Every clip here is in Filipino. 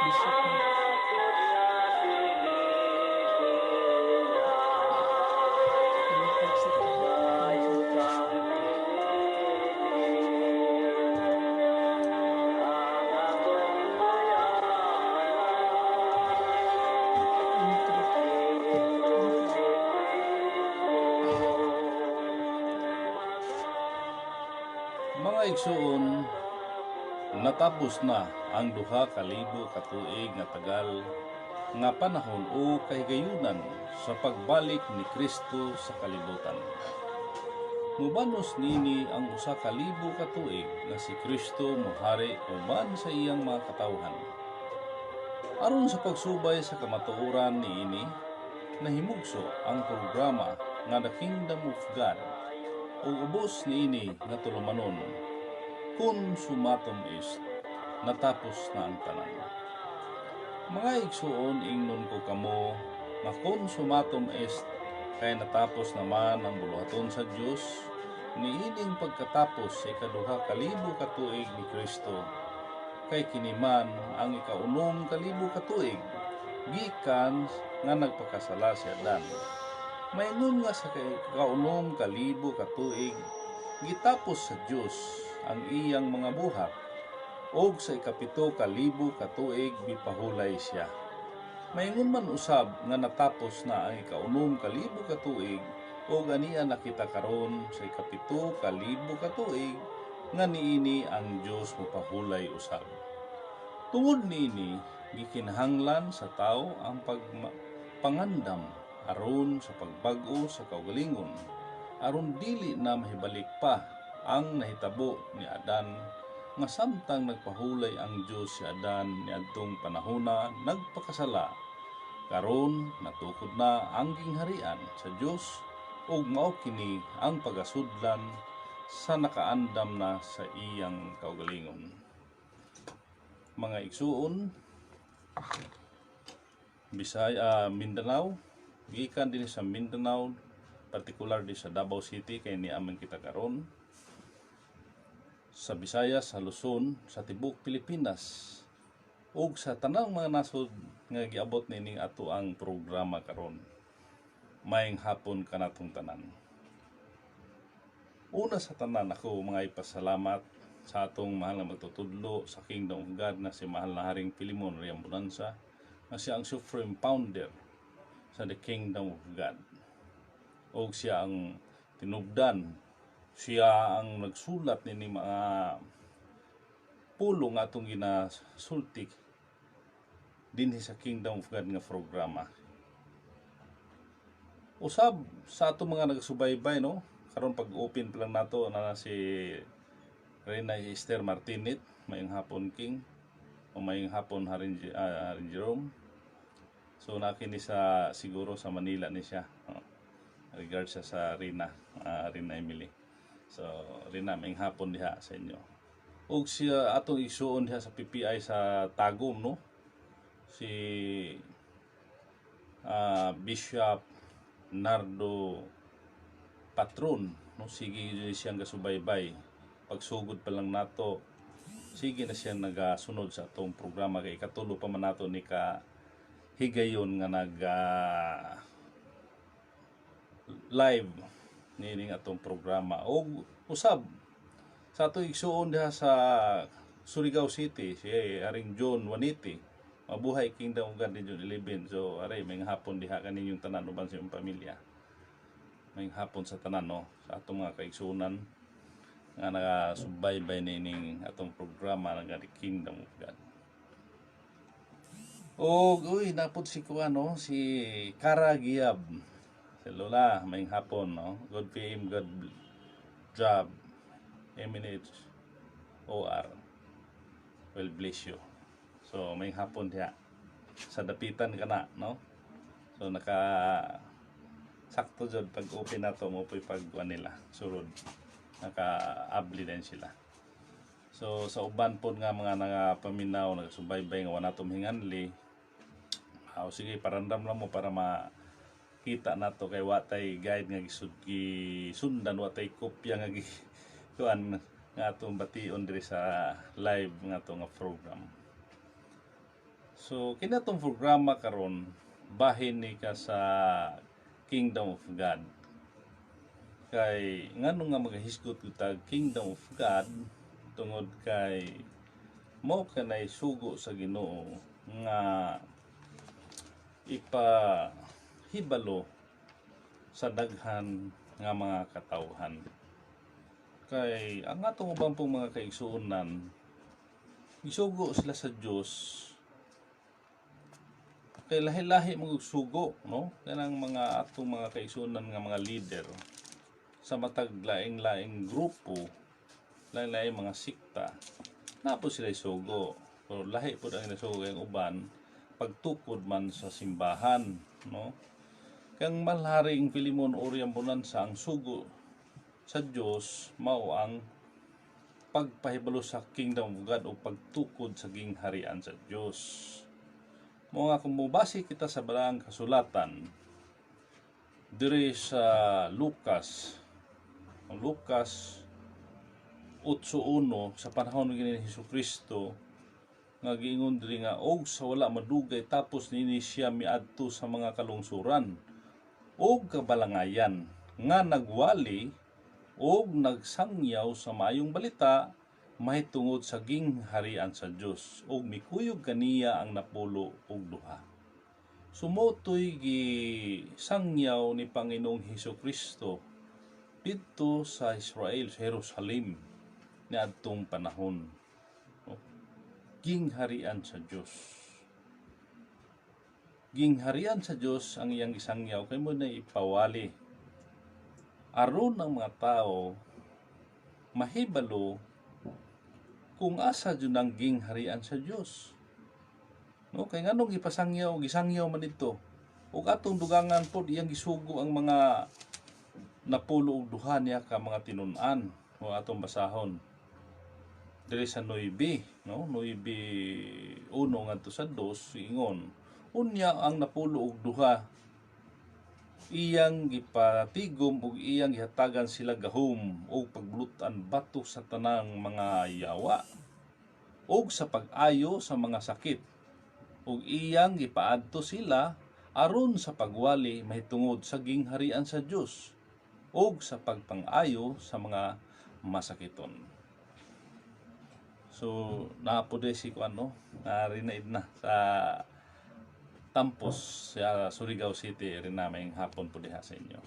Bishop na. Mga igsoon, natapos na ang duha ka libo ka tuig nga tagal nga panahon o kahigayunan sa pagbalik ni Kristo sa kalibutan. Mubanos nini ang usa ka libo ka tuig nga si Kristo mohari uban sa iyang mga katawhan. Aron sa pagsubay sa kamatuoran niini, nahimugso ang programa nga The Kingdom of God ug ubos niini nga tulumanon. Consumatum est, natapos na ang tanan. Mga igsoon, ingnon ko kamo nga consumatum est kay natapos naman ang buluhaton sa Dios niining pagkatapos sa ikaduha ka libo ka tuig ni Kristo. Kay kiniman ang ikaunom ka libo ka tuig gikan nga nagpakasala si Adan. Maingon nga sa ikaunom ka libo ka tuig gitapos sa Dios ang iyang mga buhat, og sa ikapito ka libo ka tuig bipahulay siya. Maingon man usab nga natapos na ang ikaunom ka libo ka tuig, og aniya nakita karon sa ikapito ka libo ka tuig nga niini ang Dios mopahulay usab. Tungod niini, gikinahanglan sa tao ang pangandam aron sa pagbag-o sa kaugalingon, aron dili na mahibalik pa ang nahitabo ni Adan nga samtang nagpahulay ang Dios si Adan niadtong panahona nagpakasala. Karon natukod na ang gingharian sa Dios ug mao kini ang pagasudlan sa nakaandam na sa iyang kaugalingon. Mga igsuon, Mindanao, gikan din sa Mindanao, partikular di sa Davao City kay niamang kita karon. Sa Visayas, sa Luzon, sa tibuok Pilipinas, ug sa tanang mga nasod nga giabot nining ato ang programa karon. Maayong hapon kanatong tanan. Una sa tanan, ako mga ipasalamat sa atong mahal na magtutudlo sa Kingdom of God na si mahal na Haring Filimon Riambonanza, na siya ang supreme founder sa The Kingdom of God. O siya ang tinubdan, siya ang nagsulat nini mga pulong atong ginasultik din sa Kingdom of God nga programa. Usab sa atong mga nagsubaybay, no, karon pag-open pa lang nato na si Reyna Esther Martinez, mayong hapon King, o mayong hapon Haring Jerome. So nakini sa siguro sa Manila ni siya. Regards sa Rina Emily. So Rina, mayong hapon diha sa inyo. Ug siya atong isuon diha sa PPI sa Tagum, no, si Bishop Nardo Patron, no, sige siyang gasubaybay. Pagsugod pa lang nato, sige na siyang nagasunod sa atong programa kay katulo pa man nato ni ka higayon nga nag live nining atong programa. O usab sa ato igsuon diha sa Surigao City, si Haring John Juaniti, mabuhay Kingdom of God Region 11. So aray, may hapon diha kaninyong tanan uban sa iyong pamilya. May hapon sa tanan, no, sa atong mga kaigsuonan nga nagasubaybay nining atong programa nga The Kingdom of God. O napod si no, si Kara Giab, si Lola, may hapon, no, good fame, good job, eminent OR, well bless you. So may hapon diha sa dapitan ka na, no, so naka sakto jud pag open nato mo pag nila surod naka-abli din sila. So sa uban pod nga mga nagapaminaw, nagsubaybay nga wala natom hinganli, sige parandam lang mo para makita nato kay watay guide nga gisundan, watay kopya nga kuan nga atong bation diri sa live nga atong program. So kinatong programa karon bahin ni ka sa Kingdom of God. Kay ngano nga magahisgot kita Kingdom of God tungod kay mo kanay sugo sa Ginoo nga ipahibalo sa daghan nga mga katawhan. Kay ang atong ubang pong mga kaigsuonan, isugo sila sa Dios. Kay lahi-lahi mong sugo, no? Kanang mga atong mga kaigsuonan nga mga leader sa matag laing-laing grupo, laing-laing mga sikta, napo sila isugo. So lahi pud ang nasugo ang uban pagtukod man sa simbahan, no? Kang malharing Pilimon Oriang Bonanza ang sugo sa Dios mao ang pagpahibalo sa Kingdom of God o pagtukod sa gingharian sa Dios. Mo nga kung mubasi kita sa balang kasulatan diri sa Lucas 8:1 sa panahon ni Hesukristo nga giingon diri nga og sa wala madugay tapos nini siya miadto sa mga kalungsuran og kabalangayan nga nagwali og nagsangyaw sa maayong balita mahitungod sa gingharian sa Dios og mikuyog kaniya ang napulo og duha. Sumotoy gisangyaw ni Panginoong Hesukristo dito sa Israel, sa Jerusalem niadtong panahon. Gingharian sa Dios. Gingharian sa Dios ang iyang gisangyaw kay mo na ipawali aron ang mga tao mahibalo kung asa jud ang gingharian sa Dios. No, kay nganong ipasangyaw, gisangyaw man dito. Ug atong dugangan pod iyang gisugo ang mga napulo og duha niya ka mga tinun-an o atong basahon. Diri sa 9, no? 9:1 ngadto sa 2 ingon, unya ang napulo og duha iyang gipatigom ug iyang gihatagan sila gahom ug pagbulutan batok sa tanang mga yawa ug sa pag-ayo sa mga sakit ug iyang gipaadto sila aron sa pagwali mahitungod sa gingharian sa Dios ug sa pagpang-ayo sa mga masakiton. So naapod si kuano narinaid na sa Tampos sa Surigao City rin naming hapon po diha sa inyo.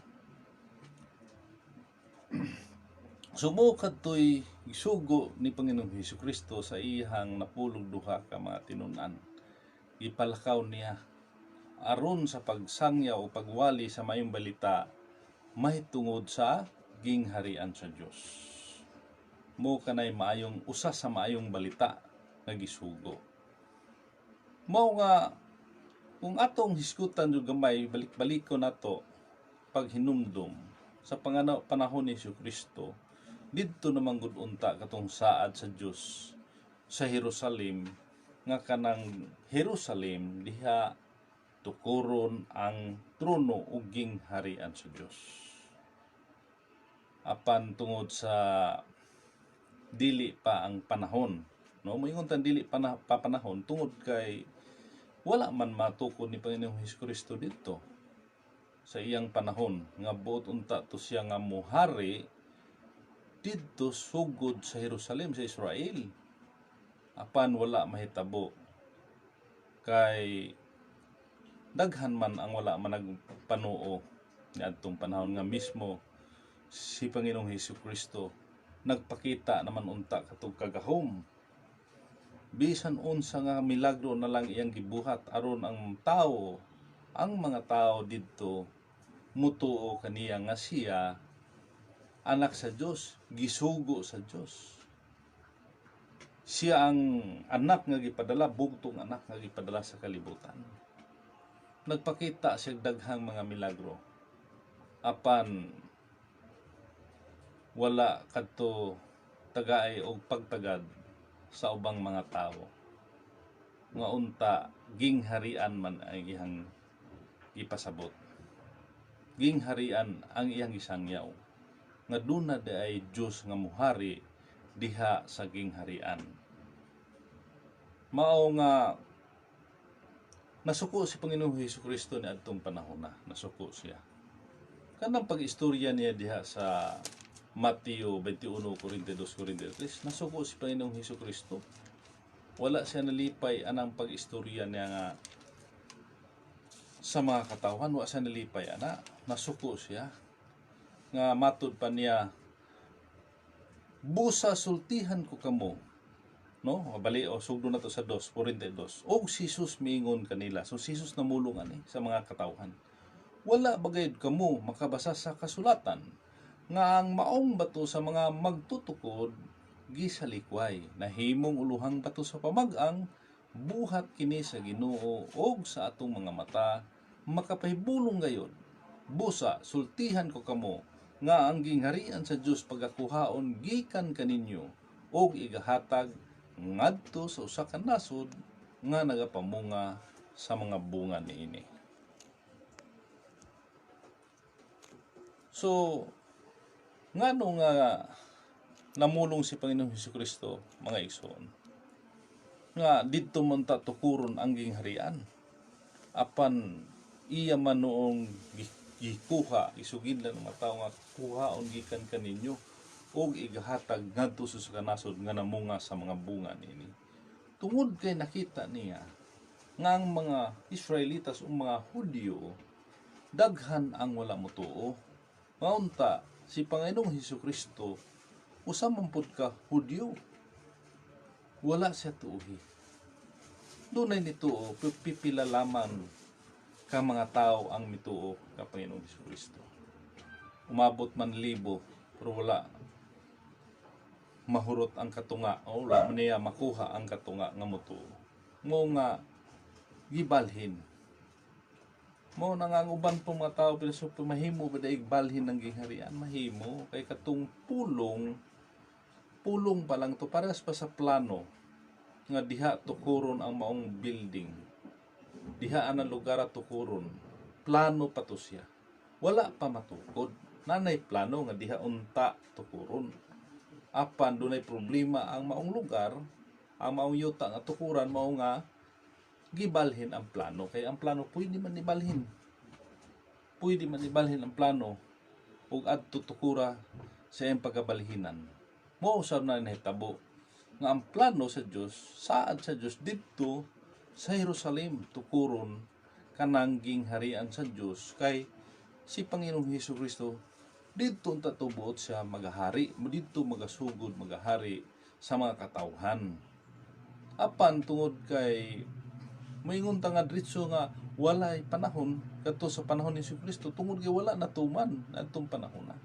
Sumukad to'y isugo ni Panginoong Hesukristo sa iyang napulog duha ka mga tinunan. Ipalakaw niya aron sa pagsangyaw o pagwali sa mayong balita mahitungod sa gingharian sa Dios. Mo kanay maayong usa sa maayong balita nga gisugo. Mao nga kung atong hisgutan yung gamay, balik-baliko nato pag hinumdum sa panahon ni Jesucristo, dito naman gud unta katong saad sa Dios sa Jerusalem nga kanang Jerusalem diha tukuron ang trono ug gingharian sa Dios. Apan tungod sa dili pa ang panahon, no, moingon tan dili pa panahon tungod kay wala man matukod ni Panginoong Hesukristo dito sa iyang panahon nga buot unta to siya nga muhari dito sugod sa Jerusalem sa Israel. Apan wala mahitabo kay daghan man ang wala man nagpanuo niadtong panahon nga mismo si Panginoong Hesukristo nagpakita naman unta katong kagahom. Bisan unsa nga milagro na lang iyang gibuhat aron ang tao, ang mga tao didto mutuo kaniya nga siya anak sa Dios, gisugo sa Dios. Siya ang anak nga gipadala, bugtong anak nga gipadala sa kalibutan. Nagpakita siya daghang mga milagro. Apan wala kadto tagaay og pagtagad sa ubang mga tao nga unta gingharian man ang iyang gipasabot, gingharian ang iyang gisangyaw nga duna ay Dios nga muhari diha sa gingharian. Mao nga Nasuko si Panginoong Hesukristo ni adtong panahon na nasuko siya. Kanang pag-istorya niya diha sa Mateo 21:42-43, nasuko si Panginoong Hesukristo. Wala siya nalipay anang pag-istorya niya nga sa mga katawhan, wala siya nalipay ana, nasuko siya. Nga matud pa niya, busa sultihan ko kamo, no? Bali o sugdo na to sa 2:42. Og si Jesus miingon kanila. So si Jesus namulong ani sa mga katawhan. Wala bagayod kamo makabasa sa kasulatan nga ang maong bato sa mga magtutukod gisalikway, nahimong uluhang bato sa pamag-ang, buhat kini sa Ginoo og sa atong mga mata makapahibulong gayon. Busa sultihan ko kamo nga ang gingharian sa Dios pagakuhaon gikan kaninyo og igahatag ngadto sa usa ka nasod nga nagapamunga sa mga bunga niini. So, ngano nga namulong si Panginoong Hesukristo, mga igsoon, nga didto man ta tukuron ang gingharian apan iya man noong gikuha isugid lang ng mga tao nga kuhaon gikan kaninyo og igahatag ngadto sa kanasod nga namunga sa mga bunga niini. Tungod kay nakita niya nga ang mga Israelitas o mga Hudyo daghan ang wala motuo. Maunta si Panginoong Hesukristo usa man pud ka Hudyo, wala siya tuohi. Dunay nituo, pipila lamang ka mga tao ang mituo ka Panginoong Hesukristo. Umabot man libo, pero wala mahurot ang katunga o wala man niya makuha ang katunga nga mutuo. Mo nga gibalhin. Mo na nga ang uban pong mga tao pinasupo, mahimo ba daig balhin ng gingharian? Mahimo kay katong pulong pa lang to, paras pa sa plano nga diha tukuron ang maong building, diha ang lugar tukuron, plano pa to siya, wala pa matukod, nanay plano nga diha unta tukuron. Apan dunay problema ang maong lugar, ang maong yuta nga tukuran mao nga gibalhin ang plano. Kay ang plano pwede man ibalhin ang plano ug adto tukura sa iyang pagabalhinan. Mao usab na nahitabo nga ang plano sa Dios, saad sa Dios didto sa Jerusalem tukuron kanang gingharian sa Dios, kay si Panginoong Hesukristo didto unta tubuot siya magahari, didto magasugod magahari sa mga katawhan. Apan tungod kay moingon ta nga diretso nga walay panahon kadto sa panahon ni Hesukristo, tungod kay wala natuman adtong panahon na.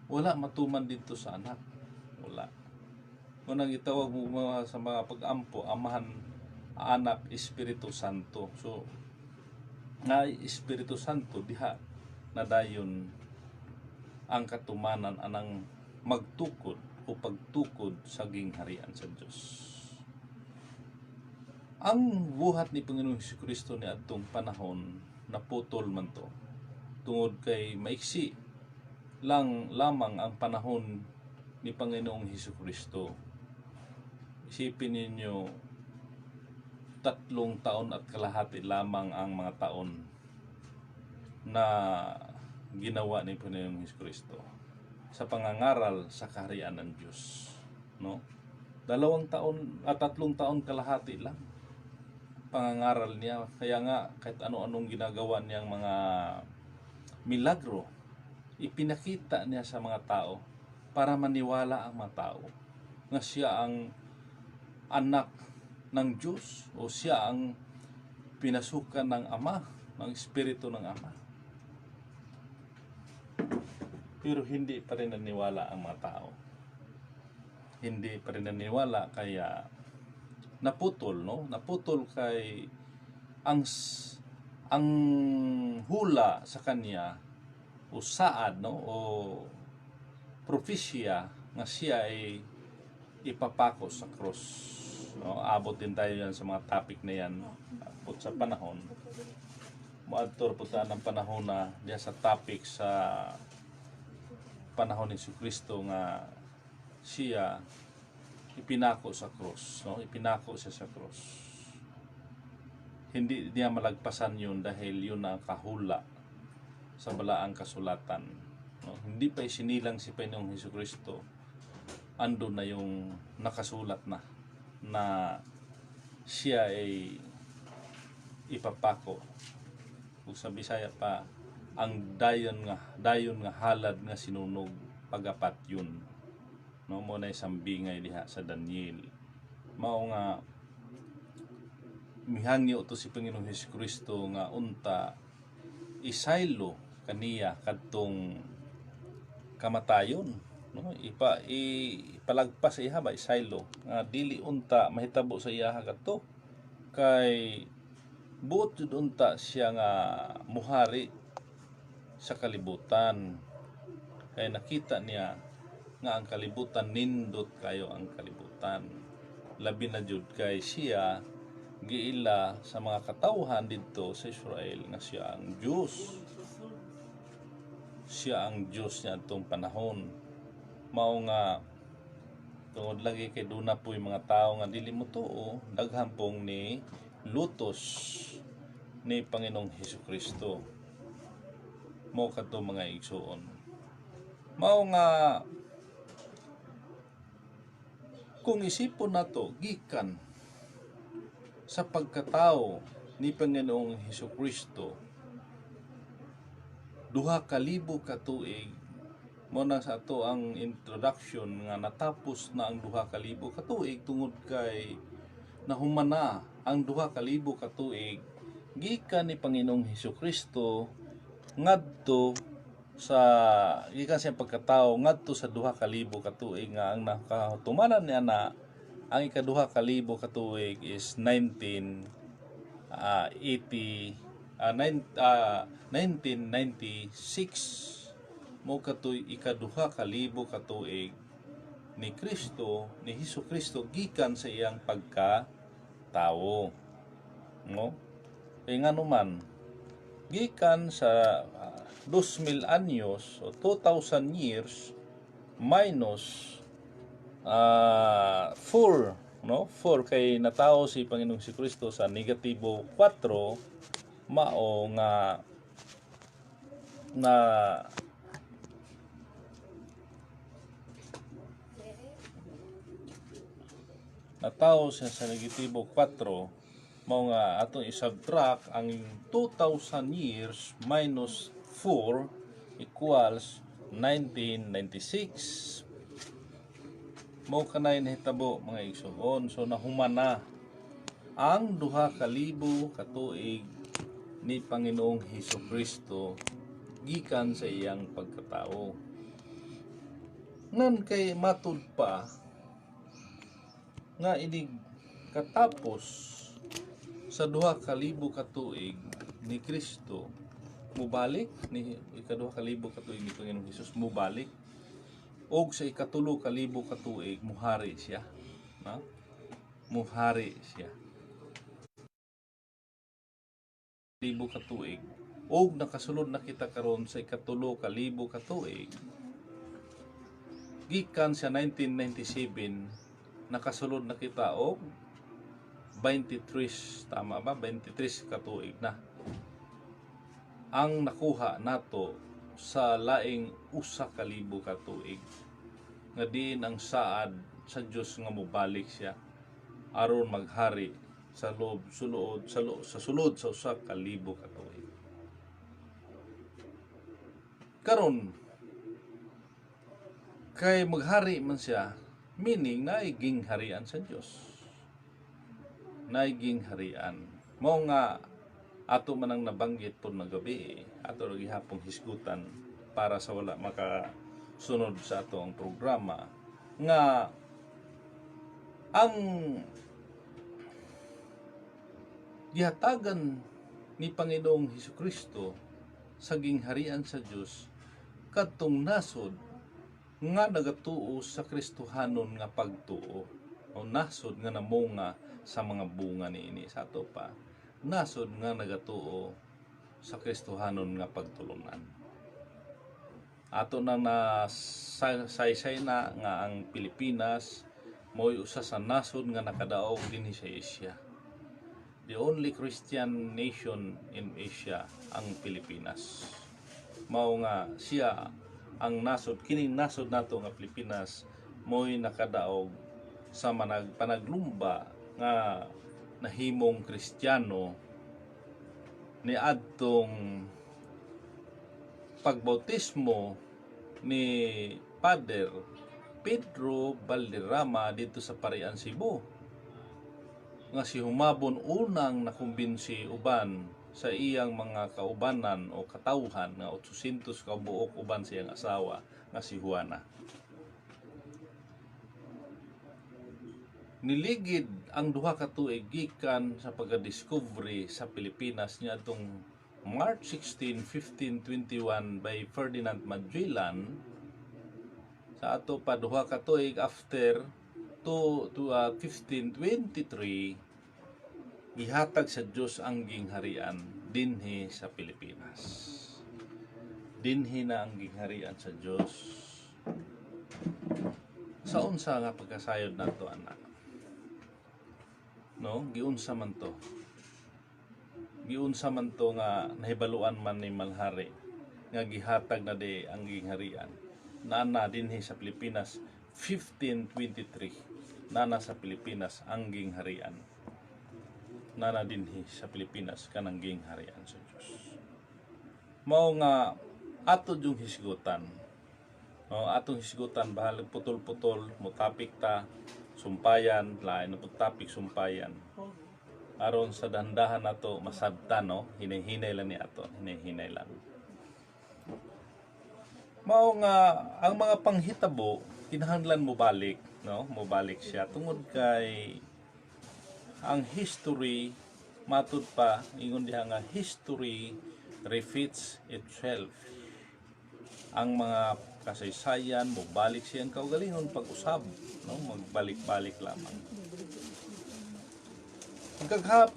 Wala matuman dito sa anak. Wala. Kunang itawag mo sa mga pag-ampo, Amahan, Anak, Espiritu Santo. So, nga Espiritu Santo diha nadayon ang katumanan anang magtukod o pagtukod sa gingharian sa Dios. Ang buhat ni Panginoong Hesukristo ni adtong panahon naputol man to. Tungod kay maiksi lang lamang ang panahon ni Panginoong Hesukristo. Isipin ninyo, 3 taon at kalahati lamang ang mga taon na ginawa ni Panginoong Hesukristo sa pangangaral sa kaharian ng Diyos, no? 2 taon at 3 taon kalahati lang pangangaral niya. Kaya nga kahit ano-anong ginagawa niyang mga milagro, ipinakita niya sa mga tao para maniwala ang mga tao nga siya ang anak ng Diyos o siya ang pinasukan ng Ama, ng Espiritu ng Ama. Pero hindi pa rin naniwala ang mga tao. Hindi pa rin naniwala, kaya naputol, no? Naputol kay ang hula sa kanya o saad, no? O propesya nga siya ay ipapako sa cross, no? Abot din tayo yan sa mga topic na yan. Abot sa panahon. Muadtor po tayo ng panahon na diya sa topic sa panahon ni Jesucristo nga siya ipinako sa cross, no? Ipinako siya sa cross. hindi niya malagpasan yun dahil yun ang kahula sa balaang kasulatan. No? Hindi pa isinilang si Panginoong Hesukristo, ando na yung nakasulat na siya ay ipapako. Kung sa Bisaya pa, ang dayon nga halad nga sinunog pagapat yun. No, mo na isang bingay diha sa Daniel. Mao nga mihangyo to si Panginoong Hesukristo nga unta isaylo kaniya kadtong kamatayon, no? Ipalagpas sa iha ba isaylo nga dili unta mahitabo sa iha kadto kay buot jud unta siya nga muhari sa kalibutan, kay nakita niya nga ang kalibutan nindot kayo ang kalibutan, labi na jud kay siya giila sa mga katawhan didto sa Israel nga siya ang Diyos. Siya ang Diyos niya atong panahon. Mao nga tungod lagi kay duna po yung mga tao nga dili mo tuo, daghan pong ni lutos ni Panginoong Hesukristo. Mao kadto mga igsoon. Mao nga kung isipon nato gikan sa pagkatao ni Panginoong Hesukristo, 2,000 ka tuig mo na sa ato ang introduction nga natapos na ang 2,000 ka tuig tungod kay nahumana ang 2,000 ka tuig gikan ni Panginoong Hesukristo ngadto sa gikan sa pagkatao ngadto sa 2,000 ka tuig nga ang nakatumanan niya na ang ika-2,000 ka tuig is 1996 mo katoy ika-2,000 ka tuig ni Kristo, ni Hesukristo gikan sa iyang pagkatao, no? Kay nganuman gikan sa 2,000 anyos o 2,000 years minus 4, no? 4 kay natao si Panginoong Hesukristo sa negatibo 4, mao nga na natao siya sa negatibo 4, mao nga atong i-subtract ang 2,000 years minus 4 equals 1996. Mao kanay nahitabo mga igsoon. So nahumana ang 2,000 ka tuig ni Panginoong Hesukristo gikan sa iyang pagkatao. Ngan kay matud pa nga inig katapos sa 2,000 ka tuig ni Kristo mubalik ni ika-2,000 ka tuig ni Panginoong Hesus mubalik og sa ika-3,000 ka tuig muhari siya, no? Muhari siya 1,000 ka tuig og nakasulod na kita karon sa ika-3,000 ka tuig gikan sa 1997 nakasulod na kita og 23, tama ba? 23 ka tuig na ang nakuha nato sa laing 1,000 ka tuig nga diin ang saad sa Dios nga mobalik siya aron maghari sa sulod sa 1,000 ka tuig. Karon kay maghari man siya, meaning naiging harian sa Dios. Naiging harian. Mao nga ato man ang nabanggit po na gabi, ato gihapong hisgutan para sa wala makasunod sa ato ang programa nga ang gihatagan ni Panginoong Hesukristo sa gingharian sa Dios kadtong nasod nga nagatuo sa Kristohanon nga pagtuo o nasod nga namunga sa mga bunga niini sa ato pa nasod nga nagatuo sa Kristohanon nga pagtulunan. Ato na saysay na nga ang Pilipinas mo'y usa sa nasod nga nakadaog dinhi sa Asia. the only Christian nation in Asia ang Pilipinas. Mao nga siya ang nasod, kining nasod nato nga Pilipinas mo'y nakadaog sa panaglumba nga nahimong Kristiyano ni adtong pagbautismo ni Father Pedro Valderrama dito sa Parian, Cebu, nga si humabon unang nakumbinsi uban sa iyang mga kaubanan o katawhan nga 800 ka buok uban sa iyang asawa nga si Juana. Niligid ang duha ka tuig gikan sa pagdiscovery sa Pilipinas niadtong March 16, 1521 by Ferdinand Magellan sa ato pa duha ka tuig after to 1523 gihatag sa Dios ang gingharian dinhi sa Pilipinas. Dinhi na ang gingharian sa Dios. Sa unsa nga pagkasayod nato anak? No, giunsa man to. Giunsa man to nga nahibaluan man ni Malhari nga gihatag na di ang gingharian. Nana dinhi sa Pilipinas 1523. Nana sa Pilipinas ang gingharian. Nana dinhi sa Pilipinas kanang gingharian sa Dios. Mao nga ato yung hisgutan. No, atong hisgutan bahalag putol-putol mutapik ta sumpayan lain na topic sumpayan. Aron sa dandahan nato masabtan no, hinay-hinay lang ni ato, hinay-hinay lang. Mao nga ang mga panghitabo kinahanglan mo balik, no? Mo balik siya tungod kay ang history matud pa ingon diha nga history repeats itself. Ang mga kasaysayan mo balik siyang kaugalingon pag-usab, no? Magbalik-balik lamang.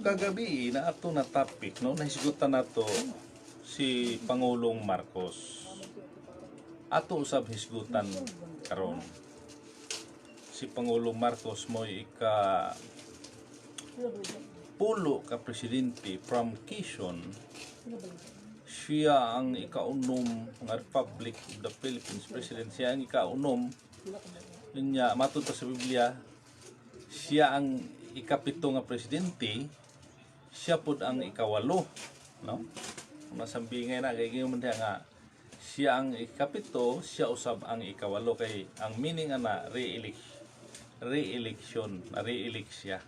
Kagabi na ato na topic, no? Nahisgutan nato si Pangulong Marcos. Ato usab hisgutan karon. Si Pangulong Marcos mo pulo ka presidente from Quezon. Siya ang ikaunom ng Republic of the Philippines President. Siya ang ikaunom. Yun niya, matod pa sa Biblia, siya ang ikapito nga presidente, siya po ang ikawalo. No? Masambingay na, kaya ngayon nga, siya ang ikapito, siya usab ang ikawalo. Kay ang meaning na re-election, na-re-elect siya.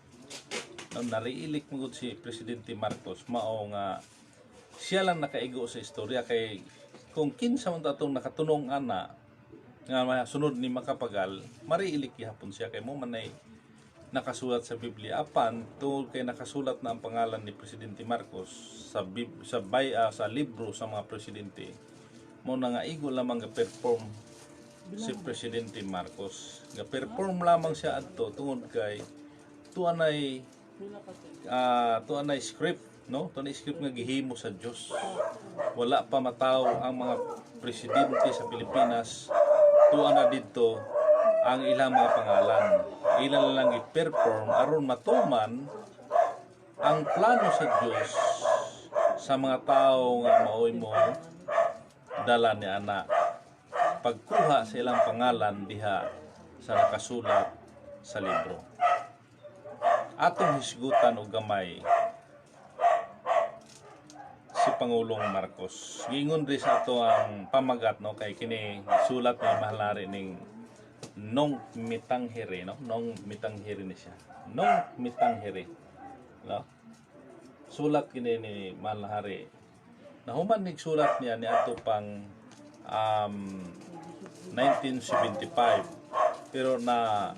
Na-re-elect mo si Presidente Marcos, mao nga siya lang nakaigo sa istorya kay kung kinsa man atong nakatunong ana nga sunod ni makapagal mariilik gihapon siya kay mo man ay nakasulat sa Biblia apan tungod kay nakasulat na ang pangalan ni Presidente Marcos sa libro sa mga presidente mo na nga igo lamang ga perform si Presidente Marcos ga perform lamang siya adto tungod kay tuanay script, no? Ito na script nga gihimo sa Diyos. Wala pa mataw ang mga presidente sa Pilipinas. Tuwa na dito ang ilang mga pangalan. Ilan lang i-perform aron matuman ang plano sa Diyos sa mga tao nga maoy mo dala ni ana. Pagkuha sa ilang pangalan diha sa nakasulat sa libro. Atong hisgutan og gamay si Pangulong Marcos. Giingon rin sa ato ang pamagat no kay kini sulat ni Mahalari ning Nong Mitanghiri, no? Nong Mitanghiri ni siya. Nong Mitanghiri. No? Sulat kini ni Mahalari. Nahuman nig sulat niya ni ato pang 1975. Pero na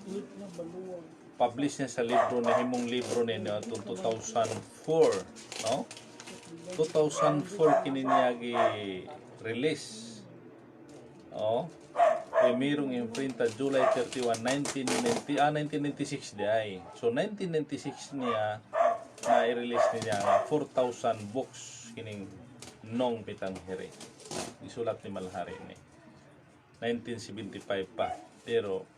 publish niya sa libro ni himong libro ni atong 2004, no? 2004 kini niya gi-release. Oh. Primerong imprinta July 31, 1996 di ay. So 1996 niya na i-release niya 4,000 books kining Nong Mitanghiri. Isulat ni Malhari ni 1975 pa. Pero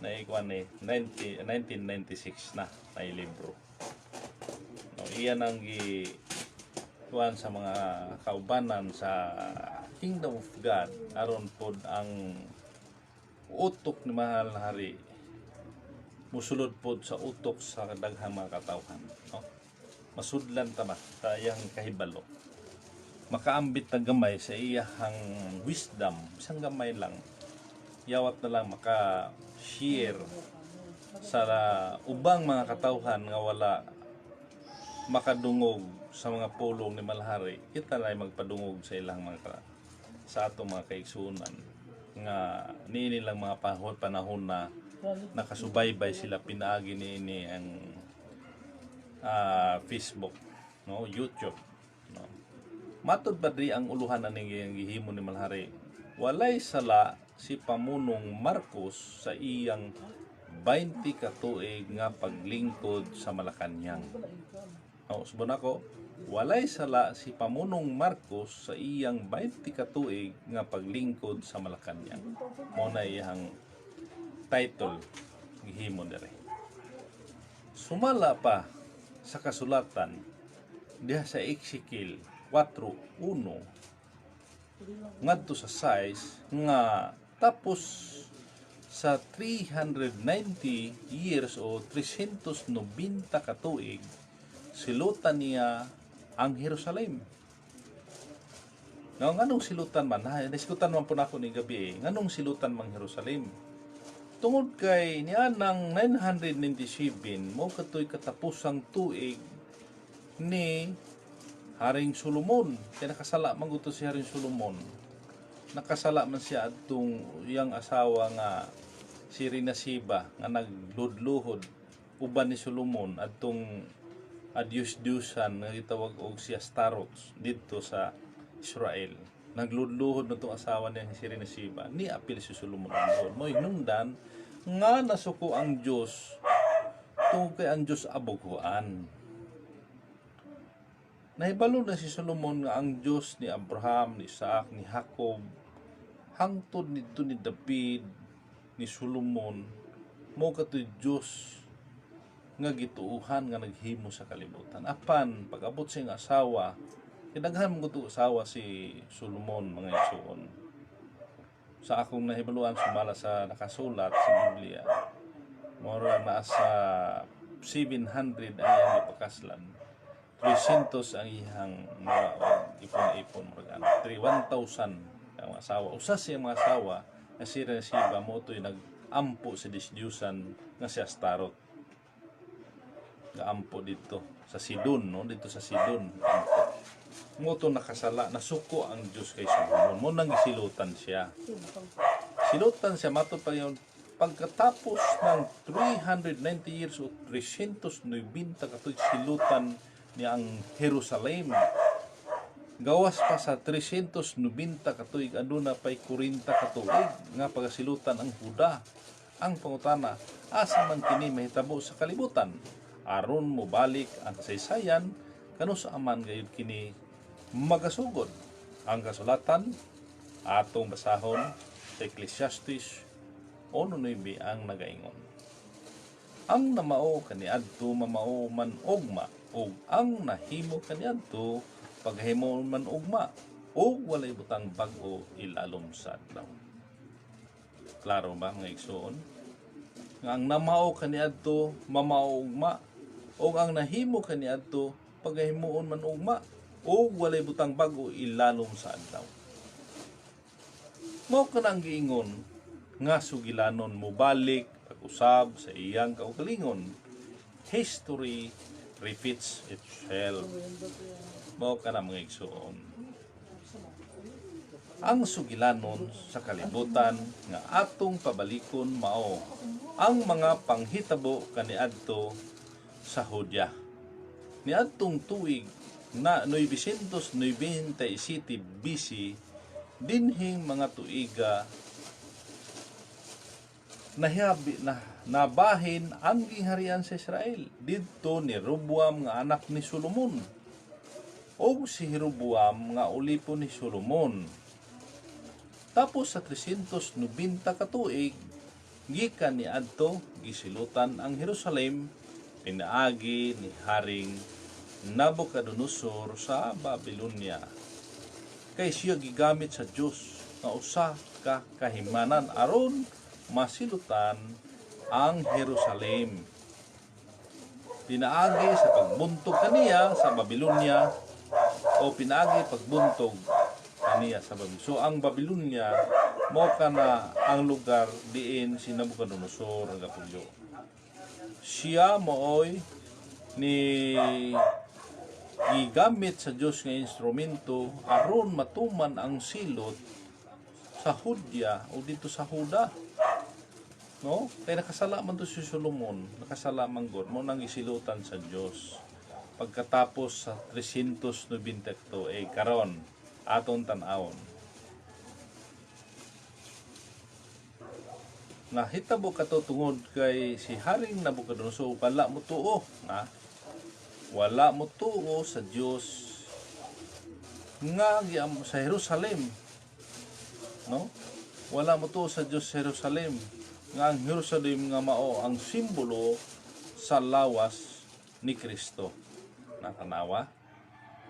naikuan ni 1996 na libro. No, iyan ang gikuan sa mga kaubanan sa Kingdom of God aron pod ang utok ni mahal na hari musulod pod sa utok sa daghang mga katawhan, no? Masudlan ta ba tayang kahibalo, makaambit na gamay sa iyahang wisdom, isang gamay lang, yawat na lang maka-share sa ubang mga katawhan nga wala makadungog sa mga pulong ni Malhari. Kita na magpadungog sa ilang mga sa atong mga kaigsunan nga nilang mga panahon na nakasubaybay sila pinaagi ni ang Facebook, no, YouTube, no. Matod ba di ang uluhan na ning gihimo ni Malhari, walay sala si pamunong Marcos sa iyang 20 ka tuig nga paglingkod sa Malacañang. Subon ako, walay sala si pamunong Marcos sa iyang 20 ka tuig nga paglingkod sa Malacañang. Mo na iyang title gihimo dire. Sumala pa sa kasulatan diha sa Ezekiel 4:1 ngadto sa size nga tapos sa 390 years o 390 ka tuig silutan niya ang Jerusalem. Nganong silutan man, nasikutan man po na ako ni gabi, nganong silutan mang Jerusalem? Tungod kay niya ng 997 mo katoy katapusang tuig ni Haring Solomon. Kaya nakasala man gusto si Haring Solomon. Nakasala man siya atong iyang asawa nga si Rinasiba nga nagludluhod uban ni Solomon atong adyus-dyusan nga gitawag og si Astaroth dito sa Israel. Nagludluhod na itong asawa niya si Rinasiba. Ni apil si Solomon ang mo hinungdan nga nasuko ang Diyos tungkol kay ang Diyos aboghuan. Nahibalo na si Solomon nga ang Diyos ni Abraham, ni Isaac, ni Jacob, hangtod nito ni David, ni Solomon, mo katoy Diyos nga gituuhan nga naghimo sa kalibutan. Apan pag-abot sa iyang asawa, kinaghan mo ito asawa si Solomon, mga igsoon. Sa akong nahibaluan sumala sa nakasulat sa Biblia, mora na sa 700 ay ang ipakaslan, 300 ang ihang mga ipon-ipon, 1,000 ang asawa. Usas siya mga asawa na si Rinasiba mo ito'y nag-ampo sa disdyusan nga si Astaroth. Nag-ampo dito sa Sidon, no? Dito sa Sidon. Mo ito nakasala, nasuko ang Diyos kay Solomon. Mo nang silutan siya. Silutan siya, mato pa yun, pagkatapos ng 390 years o 390 katuig silutan niya ang Jerusalem. Gawas pa sa 390 katuig, aduna pa'y 40 katuig nga pagasilutan ang Huda. Ang pangutana, asa man kini mahitabo sa kalibutan? Aron mo balik ang kasaysayan, kano sa aman gayud kini magasugod. Ang kasulatan atong basahon sa Ecclesiastes 1:9 ang nagaingon. Ang namao kaniadto mamao man ugma, ug ang nahimo kaniadto paghimo man ugma, ug walay butang bag-o ilalom sa adlaw. Klaro ba mga igsoon? Nga ang namao kaniadto mamao ugma, ug ang nahimo kaniadto paghimuon man ugma, o walay butang bag-o ilalom sa adlaw. Mao ka nang giingon nga sugilanon mo balik pag-usab sa iyang kaugalingon. History repeats itself. Mao ka na mga igsoon. Ang sugilanon sa kalibutan nga atong pabalikon mao ang mga panghitabo kaniadto sa Hudya. Niadtong tuig na 997 BC, dinhing mga tuiga nabahin ang gingharian sa Israel didto ni Roboam nga anak ni Solomon, o si Jeroboam nga ulipo ni Solomon. Tapos sa 390 ka tuig, gikan ni adto gisilutan ang Jerusalem pinaagi ni Haring Nabucodonosor sa Babylonia. Kay siya gigamit sa Dios nga usa ka kahimanan aron masilutan ang Jerusalem. Pinaagi sa pagbuntog kaniya sa Babylonia o pinaagi pagbuntog kaniya sa Babylonia. So ang Babylonia mo kana ang lugar diin si Nabucodonosor nga pulyo. Siya mooy ni gigamit sa Dios nga instrumento aron matuman ang silot sa Hudya o dito sa Huda. No? Kaya nakasala man to si Solomon, nakasala man God, mo nang isilutan sa Dios. Pagkatapos sa 392 karon aton tan-awon. Nahitabo kato tungod kay si Haring Nabucodonosor wala mo tuo, na wala mo tuo sa Dios nga sa Jerusalem, no? Wala mo tuo sa Dios sa Jerusalem, nga ang Jerusalem nga mao ang simbolo sa lawas ni Kristo. Nakanawa,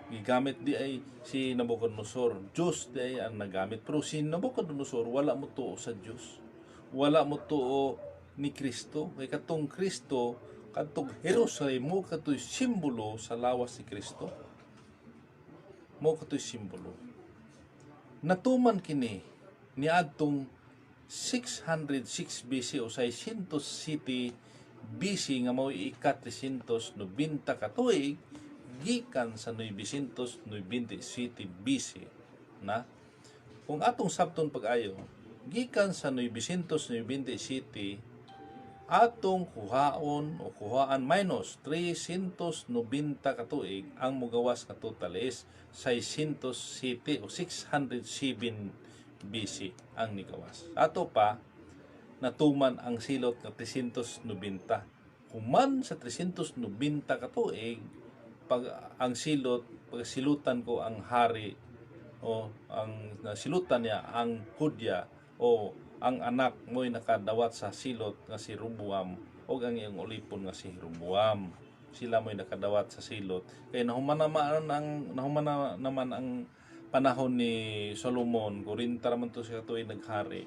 gigamit di ay si Nabucodonosor, Dios di ay ang nagamit, pero si Nabucodonosor wala mo tuo sa Dios, wala mo tuo ni Kristo. Kay katong Kristo, katong Jerusalem mo katoy simbolo sa lawas ni Kristo, mo katoy simbolo. Natuman kini niadtong 606 BC o 607 BC nga mao ika-390 katuig gikan sa 997 BC, na kung atong sabton pag-ayo gikan sa 997 atong kuhaon o kuhaan minus 390 katuig, ang mugawas ka total is 607 o 607 BC ang nigawas. Ato pa natuman ang silot na 390. Human sa 390 katuig, pag ang silot, pagsilutan ko ang hari o ang silutan niya ang Hudya o ang anak mo'y nakadawat sa silot nga si Roboam o ang iyang ulipon nga si Roboam. Sila mo'y nakadawat sa silot. Kaya nahumana naman ang panahon ni Solomon, 40 raman to siya tuwing naghari.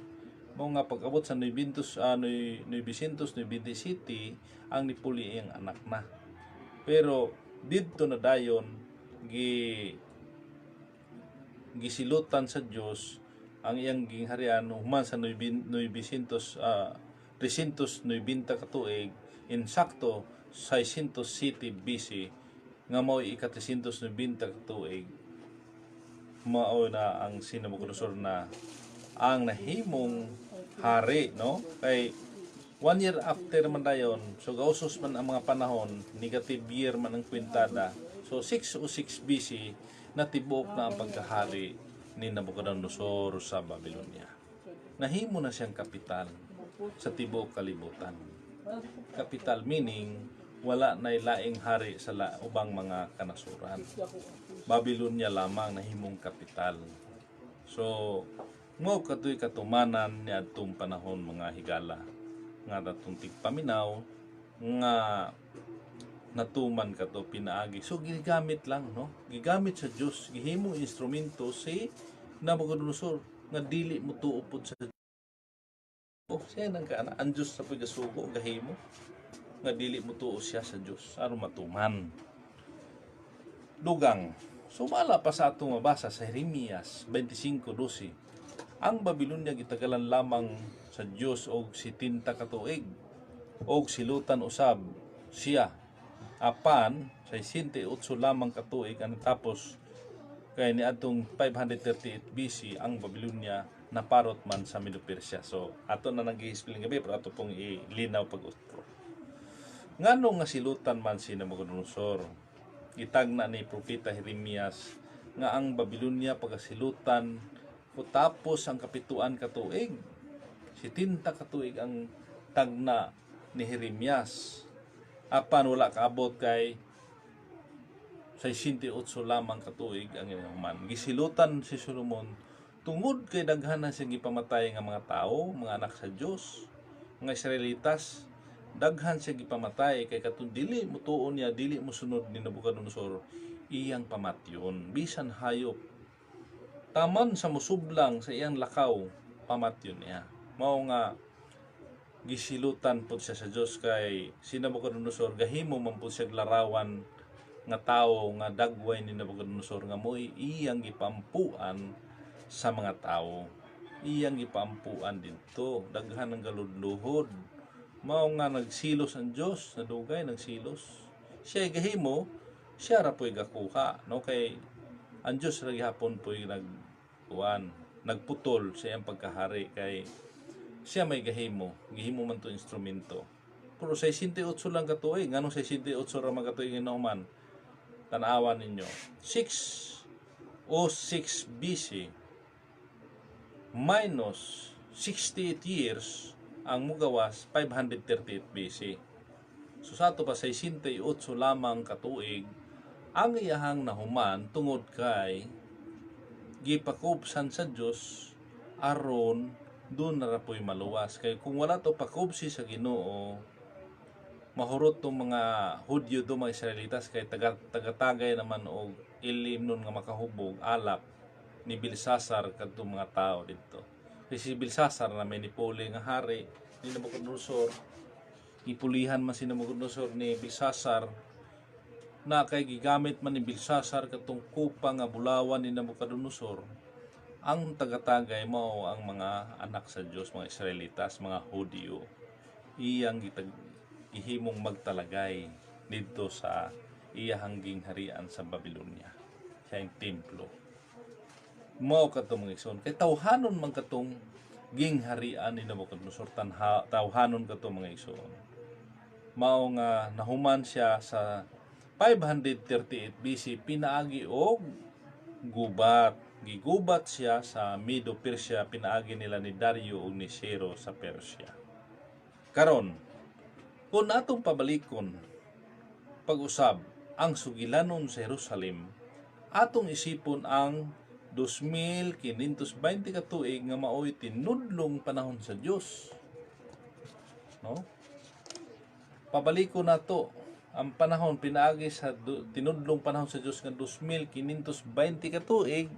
Mo nga pag-abot sa 927 ang nipuli ang anak na. Pero didto na dayon gisilutan sa Dios ang iyang gingharian human sa 390 katuig insakto 607 BC nga mao ika-390 katuig, mao na ang si Nabucodonosor na ang nahimong hari, no? Kay 1 year after man dayon, so gausos man ang mga panahon, negative year man ang kwintada. So 606 BC natibok na ang pagkahari ni Nabucodonosor sa Babylonia. Nahimo na siyang kapital sa tibok kalibutan. Kapital meaning wala na laing hari sa ubang mga kanasuran. Babylonia lamang nahimong kapital. So mo katoy katumanan ni adtong panahon mga higala nga datong tigpaminaw nga natuman kato pinaagi. So gigamit lang, no? Gigamit sa Dios, gihimong instrumento si Nabucodonosor nga dili mo tuupod sa siya nang kaana ang Dios sa pagasugo gahimo nga dili mo tuo siya sa Dios aron matuman. Dugang. Sumala pa sa atong mabasa sa Jeremias 25:12. Ang Babylonia gitagalan lamang sa Dios og 70 katuig og silutan usab siya apan 68 lamang katuig ang tapos kay niadtong 538 BC ang Babylonia naparot man sa Medo-Persia. So ato na nag-i-explain gabi pero ato pong ilinaw pag-utro. Nganong nga silutan man si Nabucodonosor, gitagna ni propeta Jeremias nga ang Babylonia pagasilutan o tapos ang kapituan katuig. 70 katuig ang tagna ni Jeremias. Apan wala kaabot kay 68 lamang katuig ang inuman. Gisilutan si Solomon tungod kay daghan na siyang gipamatay nga mga tao, mga anak sa Dios, mga Israelitas daghan siya gipamatay kay katong dili mo tuon niya, dili mo sunod ni Nabucodonosor, iyang pamatyon bisan hayop. Taman sa musublang sa iyang lakaw, pamatyon niya. Mao nga gisilutan pud siya sa Dios kay si Nabucodonosor gahimo man pud siya larawan nga tawo nga dagway ni Nabucodonosor nga mo'y iyang gipampuan sa mga tawo. Iyang gipampuan didto, daghan ng galudluhod. Mao nga nagsilos ang Dios, nadugay nagsilos. Siya gahimo, siya ra po'y gakuha, no, kay ang Dios ra gihapon po'y nagputol sa iyang pagkahari kay siya may gahimo man to instrumento. Pero 68 lang katuig, nganong 68 ra magatuig inuman? Tanawan ninyo. 606 BC minus 68 years ang mugawas 538 BC. So sa ato pa 68 lamang katuig ang iyahang nahuman tungod kay gipakubsan sa Dios aron doon na rapoy maluwas. Kay kung wala to pakubsi sa Ginoo, mahurot tong mga Hudyo do, mga Israelitas, kay tagatagay naman og ilim nun nga makahubog alap ni Belsasar kadtong mga tao dito. Kasi si Belsasar na may nipuli nga hari ni Nabucodonosor, ipulihan man si Nabucodonosor ni Belsasar na kay gigamit man ni Belsasar katong kupa nga bulawan ni Nabucodonosor. Ang tagatagay mao ang mga anak sa Dios, mga Israelitas, mga Hudyo. Iyang gihimong magtalagay dito sa iyahang gingharian sa Babylonia, sa iyang templo. Mao katong mga igsoon, kay tawhanon man katong gingharian ni Nabucodonosor, tawhanon katong mga igsoon. Mao nga nahuman siya sa 538 BC, pinaagi og gubat. Gigubat siya sa Medo Persia, pinaagi nila ni Dario ug ni Ciro sa Persia. Karon, kung atong pabalikon pag-usab ang sugilanon sa Jerusalem, atong isipon ang 2520 ka tuig nga maoy tinudlong panahon sa Dios. No? Pabalikon nato ang panahon pinaagi sa tinudlong panahon sa Dios nga 2520 ka tuig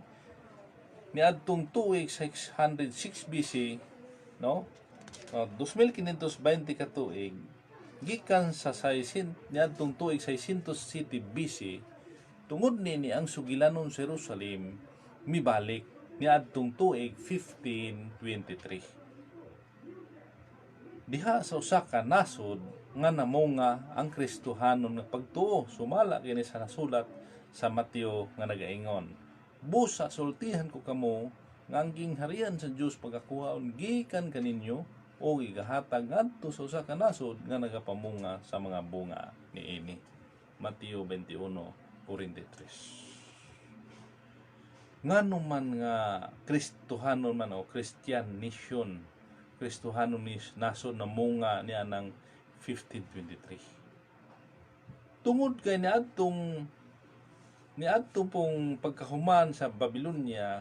niadtong tuig 606 BC, no? 2520 ka tuig gikan sa niadtong tuig 607 BC, tungod nini ang sugilanon sa Jerusalem mibalik niadtong tuig 1523. Diha sa usa ka nasod nga namunga ang Kristohanon nga pagtuo, sumala kini sa nasulat sa Mateo nga nagaingon, busa sultihan ko kamo nga ang gingharian sa Dios pagakuhaon gikan kaninyo o igahatag ngadto sa usa ka nasod nga nagapamunga sa mga bunga niini. Mateo 21:43. Ngano man nga Kristohanon man o Christian nation, Kristohanon ni nasod na munga niya ng 1523. Tungod kay niadtong pong pagkahuman sa Babylonia,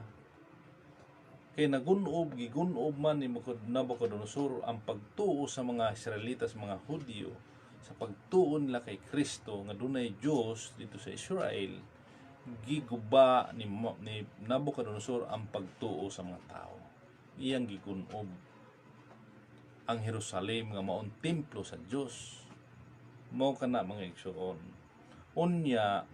kay gigunob man ni Nabucodonosor ang pagtuo sa mga Israelitas, mga Hudyo, sa pagtuo nila kay Kristo nga dunay Dios dito sa Israel. Giguba ni Nabucodonosor ang pagtuo sa mga tao. Iyang gigunob ang Jerusalem nga maong templo sa Dios. Mao kana mga igsoon. Unya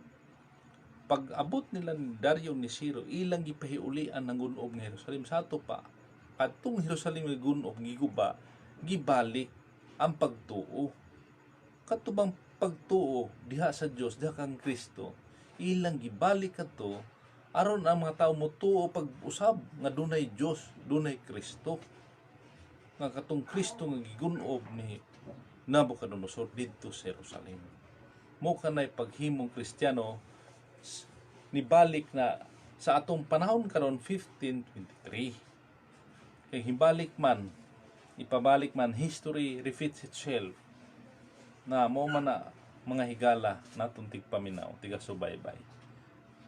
pag-abot nila ni Dario ni Ciro, ilang gipahiulian ng gunob ng Jerusalem. Sa ato pa, katong Jerusalem nga gunob, giguba, gibalik ang pagtuo. Katubang pagtuo, diha sa Dios, diha kang Kristo, ilang gibalik kato, aron ang mga tao mo tuo pag-usab, nga dunay Dios, dunay Kristo. Nga katong Kristo nga gigunob ni Nabucodonosor dito sa Jerusalem. Mo kanay paghimong Kristiyano, nibalik na sa atong panahon karon 1523. Kay ipabalik man, history repeats itself, na mo man na mga higala natong tigpaminaw, tiga subaybay.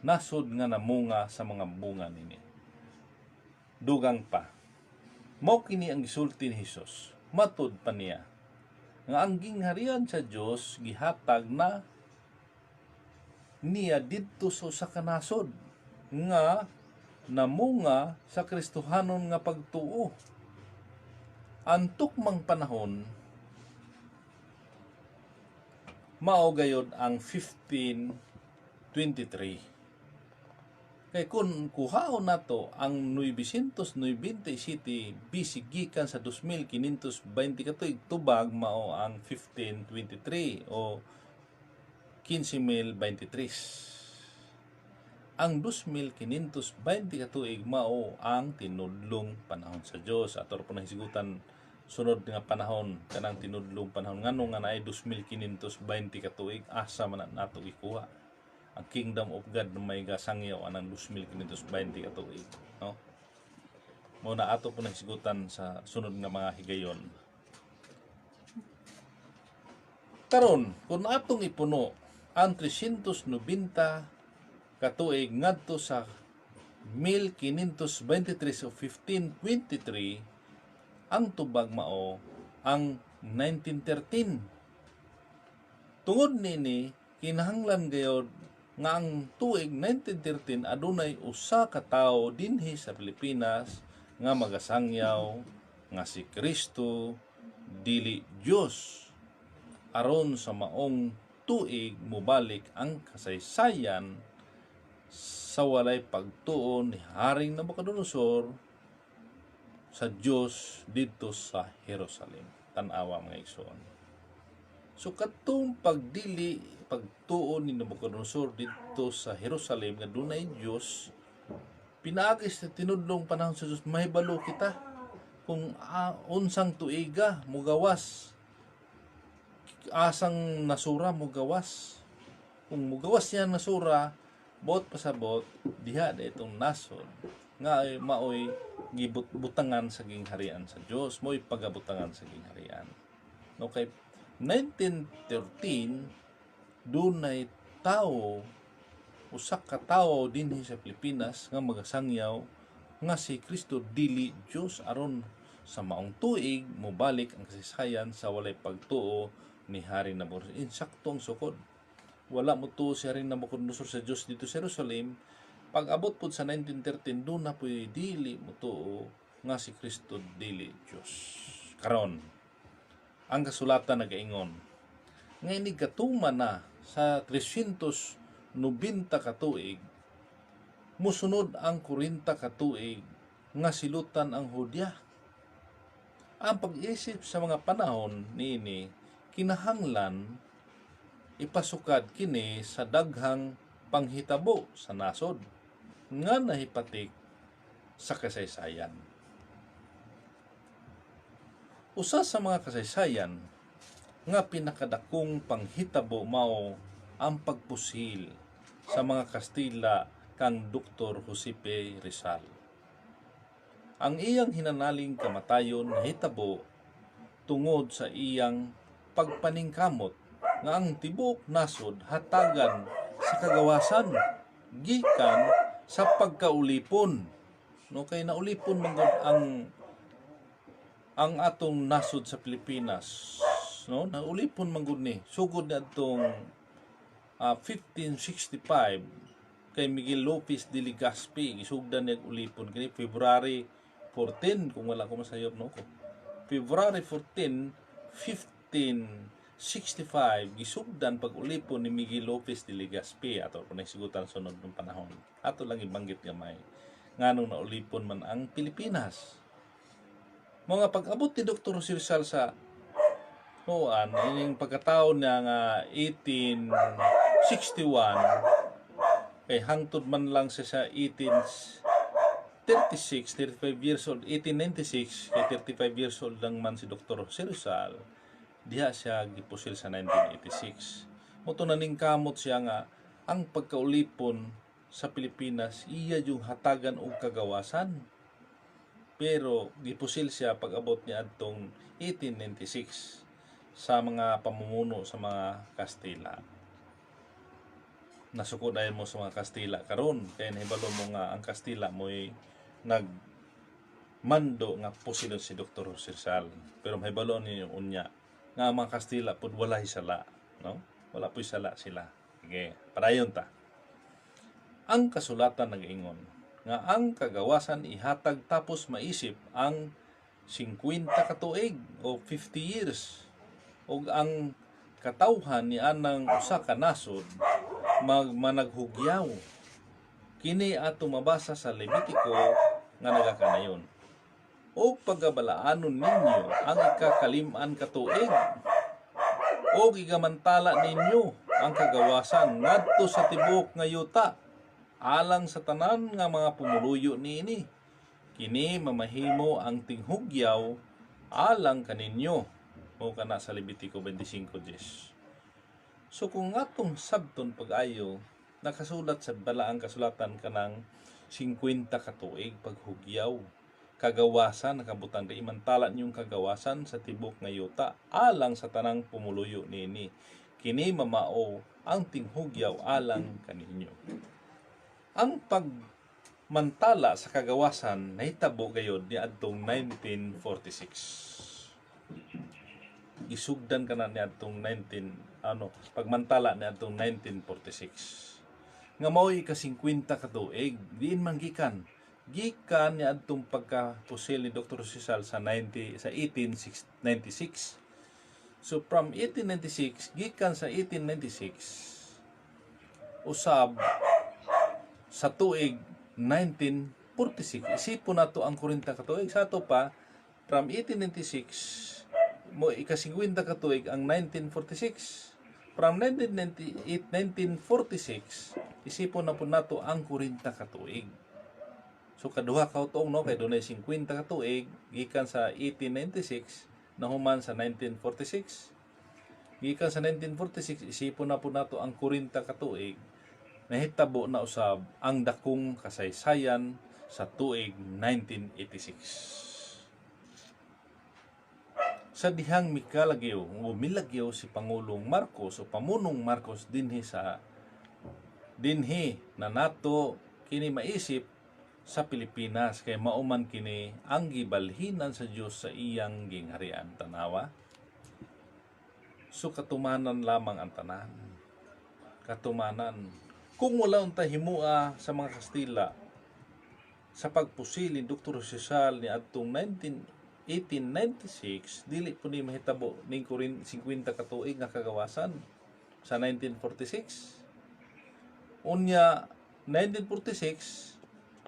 Nasod nga namunga sa mga bunga nini. Dugang pa. Mao kini ang gisulti ni Hesus. Matud pa niya nga ang gingharian sa Dios gihatag na niya didto sa usa ka nasod nga namunga sa Kristohanon nga pagtuo. Ang tukmang panahon mao gayod ang 1523. Kay kun kuhaon nato ang 997 BC gikan sa 2520 katuig tubag mao ang 1523 o 1523. Ang 2520 katuig mao ang tinudlong panahon sa Dios. Ato po nahisigutan sunod nga panahon kanang tinudlong panahon ngano nga naay 2520 katuig asa man nato ikuha ang kingdom of God na may gasangyaw anang 2520 katuig, no? Muna ato po nagsigutan sa sunod nga mga higayon. Karon, kung atong ipuno ang 390 katuig ngadto sa 1523 o 1523, ang tubag mao ang 1913. Tungod nini kinahanglan gayod nga ang tuig 1913 adunay usa ka tawo dinhi sa Pilipinas nga magasangyaw nga si Kristo dili Dios, aron sa maong tuig mobalik ang kasaysayan sa walay pagtuo ni Haring Nabucodonosor sa Dios didto sa Jerusalem. Tan-awa mga igsoon. So katong pagtuo ni Nabucodonosor dito sa Jerusalem nga dunay Dios, pinaagis sa tinudlong panahon sa Dios, mahibalo kita kung unsang tuiga mugawas, asang nasura mugawas. Kung mugawas niya nasura, bot pasabot diha da itong nasod nga maoy gibutangan sa gingharian sa Dios, mo'y pagabutangan sa gingharian. No, kay 1913 dunay tawo, usa ka tawo dinhi sa Pilipinas nga magasangyaw nga si Kristo dili Dios, aron sa maong tuig mobalik ang kasaysayan sa walay pagtuo ni Haring Nabucodonosor. Insaktong sukod, wala mo tuo si Haring Nabucodonosor sa Dios dito sa Jerusalem. Pag abot po sa 1913 doon na po dili mo tuo nga si Kristo dili Dios. Karon ang kasulatan nagaingon nga ini gatuman na sa 390 katuig musunod ang 40 katuig nga silutan ang Hudya. Ang pag-isip sa mga panahon niini kinahanglan ipasukad kini sa daghang panghitabo sa nasod nga nahipatik sa kasaysayan. Usa sa mga kasaysayan nga pinakadakong panghitabo mao ang pagpusil sa mga Kastila kang Dr. Jose Rizal. Ang iyang hinanaling kamatayon nahitabo tungod sa iyang pagpaningkamot nga ang tibuok nasod hatagan sa kagawasan gikan sa pagkaulipon. No, kay naulipon man ang atong nasod sa Pilipinas, no, naulipon man gud ni sugod na atong 1565 kay Miguel Lopez de Legazpi gisugdan niya ulipon kini February 14 kung wala ko masayop no ko. February 14, 1565 gisugdan pag-ulipon ni Miguel Lopez de Legazpi ato kung nagsigutan sunod ng panahon. Ato lang ibanggit gamay nganong naulipon man ang Pilipinas. Mga pag-abot ni Dr. Jose Rizal sa ining pagkataon niya nga 1861 kay hangtod man lang siya sa 1836, 35 years old, 1896 kay 35 years old lang man si Dr. Jose Rizal, diha siya gipusil sa 1986. Moto naning kamot siya nga ang pagkaulipon sa Pilipinas iya yung hatagan og kagawasan. Pero gipusil siya pag-abot niya adtong 1896 sa mga pamumuno sa mga Kastila. Nasukod ayon mo sa mga Kastila karon kay nahibalo mo nga ang Kastila mo'y nagmando nga pusilon si Dr. Jose Rizal. Pero mahibalo ninyo unya nga mga Kastila pud walay sala, no? Wala po'y sala sila. Okay, padayon ta. Ang kasulatan nag-ingon nga ang kagawasan ihatag tapos maisip ang 50 ka tuig o 50 years, ug ang katawhan ni anang usa ka nasod managhugyaw. Kini ato mabasa sa Levitico nga nagakanayon. O pagabalaanon ninyo ang ikakalim-an ka tuig, o igamantala ninyo ang kagawasan ngadto sa tibok nga yuta, alang sa tanan nga mga pumuluyo niini. Kini mamahimo ang tinghugyaw alang kaninyo. O kana sa Levitico 25:10. So kung atong sabton pag-ayo, nakasulat sa balaang kasulatan kanang 50 ka tuig paghugyaw. Kagawasan nakabutan di imantala niyong kagawasan sa tibok nga yuta alang sa tanang pumuluyo niini. Kini mamao ang tinghugyaw alang kaninyo. Ang pagmantala sa kagawasan nahitabo gayod ni adtong 1946. Isugdan kana ni adtong pagmantala ni adtong 1946. Nga mao'y ika-50 ka tuig, diin man gikan ni adtong pagkapusil ni Dr. Rizal sa 1896. So from 1896 gikan sa 1896 usab sa tuig 1946. Isipon nato ang 40 ka tuig sa ato pa from 1896 mo ika-50 ka tuig ang 1946. From 1946 isipon na po nato ang 40 ka tuig. So kaduha ka tuong no kay dunay 50 ka tuig gikan sa 1896 nahuman sa 1946. Gikan sa 1946 isipon na po nato ang 40 ka tuig. Nahitabo na usab ang dakong kasaysayan sa tuig 1986. Sa dihang milagyo si Pangulong Marcos o pamunong Marcos dinhi na nato kini maisip sa Pilipinas kay mauman kini ang gibalhinan sa Dios sa iyang gingharian. Tanawa. So katumanan lamang ang tanan. Katumanan. Kung wala untay himua sa mga Kastila sa pagpusil ni Dr. Rizal ni adtong 1896 dili po ni mahitabo ning 50 ka tuig nga kagawasan sa 1946. Unya 1946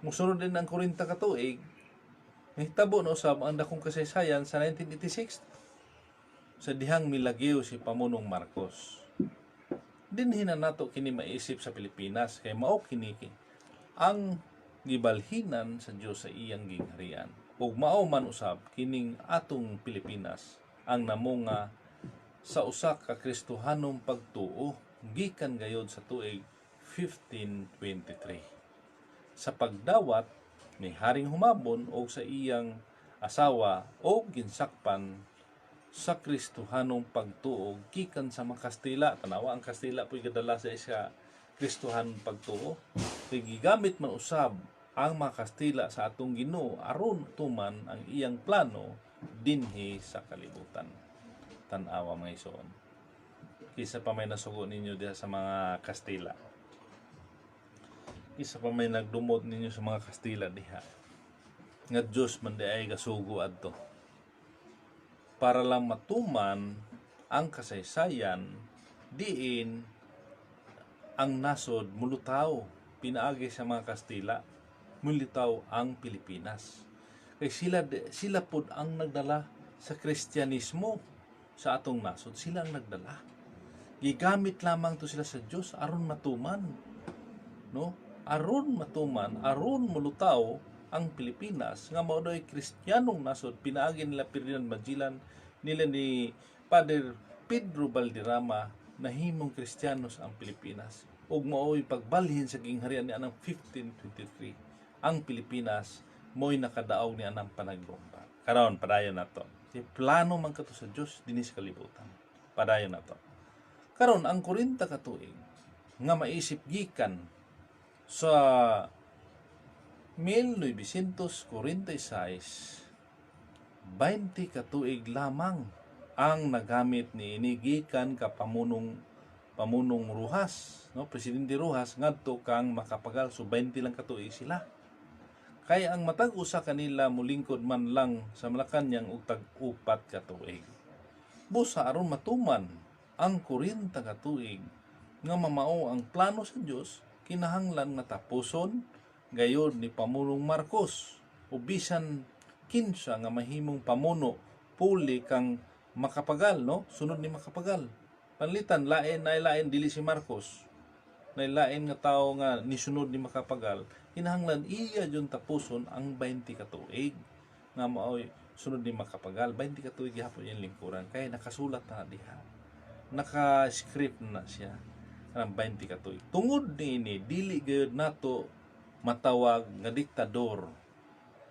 musunod din ang 40 ka tuig, mahitabo na usab ang dakong kasaysayan sa 1986 sa dihang milagyo si Pamunong Marcos. Dinhi na nato kini maisip sa Pilipinas kay mao kini ang gibalhinan sa Dios sa iyang gingharian. Ug mao man usab kining atong Pilipinas ang namunga sa usa ka Kristohanong pagtuo gikan gayod sa tuig 1523 sa pagdawat ni Haring Humabon o sa iyang asawa o ginsakpan sa Kristohanong pagtuo gikan sa mga Kastila. Tanawa ang Kastila po'y gadala sa isa Kristohanong pagtuo. Kaya gigamit man usab ang mga Kastila sa atong Ginoo aron tuman ang iyang plano dinhi sa kalibutan. Tanawa mga igsoon. Kisa pa may nasugo ninyo diha sa mga Kastila. Kisa pa may nagdumot ninyo sa mga Kastila diha. Nga Diyos man di ay gasugo adto. Para lang matuman ang kasaysayan diin ang nasod mulutaw pinaagi sa mga Kastila, mulitaw ang Pilipinas. Kay sila pud ang nagdala sa Kristyanismo sa atong nasod. Sila ang nagdala. Gigamit lamang to sila sa Dios aron matuman, no? Aron matuman, aron mulutaw ang Pilipinas nga mao daw Kristiyanong nasod. Pinaagi nila Ferdinand Magellan, nila ni Father Pedro Valderrama na himong Kristiyanos ang Pilipinas. Ug mao'y pagbalhin sa gingharian ni anang 1523 ang Pilipinas mo'y nakadaog ni anang panaglumba. Karon padayon nato. Di plano man kato sa Dios dinhi sa kalibutan. Padayon nato. Karon ang 40 ka tuig nga maisip gikan sa 1946 20 ka tuig lamang ang nagamit ni inigikan ka pamunong Rojas, no, Presidente Rojas ngadto kang makapagal, so 20 lang katuig sila. Kaya ang matag usa kanila mulingkod man lang sa Malacañang ug tag-upat ka tuig. Busa aron matuman ang 40 ka tuig nga mamao ang plano sa Dios, kinahanglan nga tapuson gayud ni Pamulong Marcos o bisan kinsa nga mahimong pamuno puli kang makapagal, no, sunod ni makapagal. Panlitan lain dili si Marcos, lain nga tao nga nisunod ni makapagal, kinahanglan iya jud tapuson ang 20 ka tuig nga maoy sunod ni makapagal. 20 ka tuig gihapon yung lingkuran kay nakasulat na diha, naka-script na siya ang 20 ka tuig. Tungod niini dili gayud nato matawag nga diktador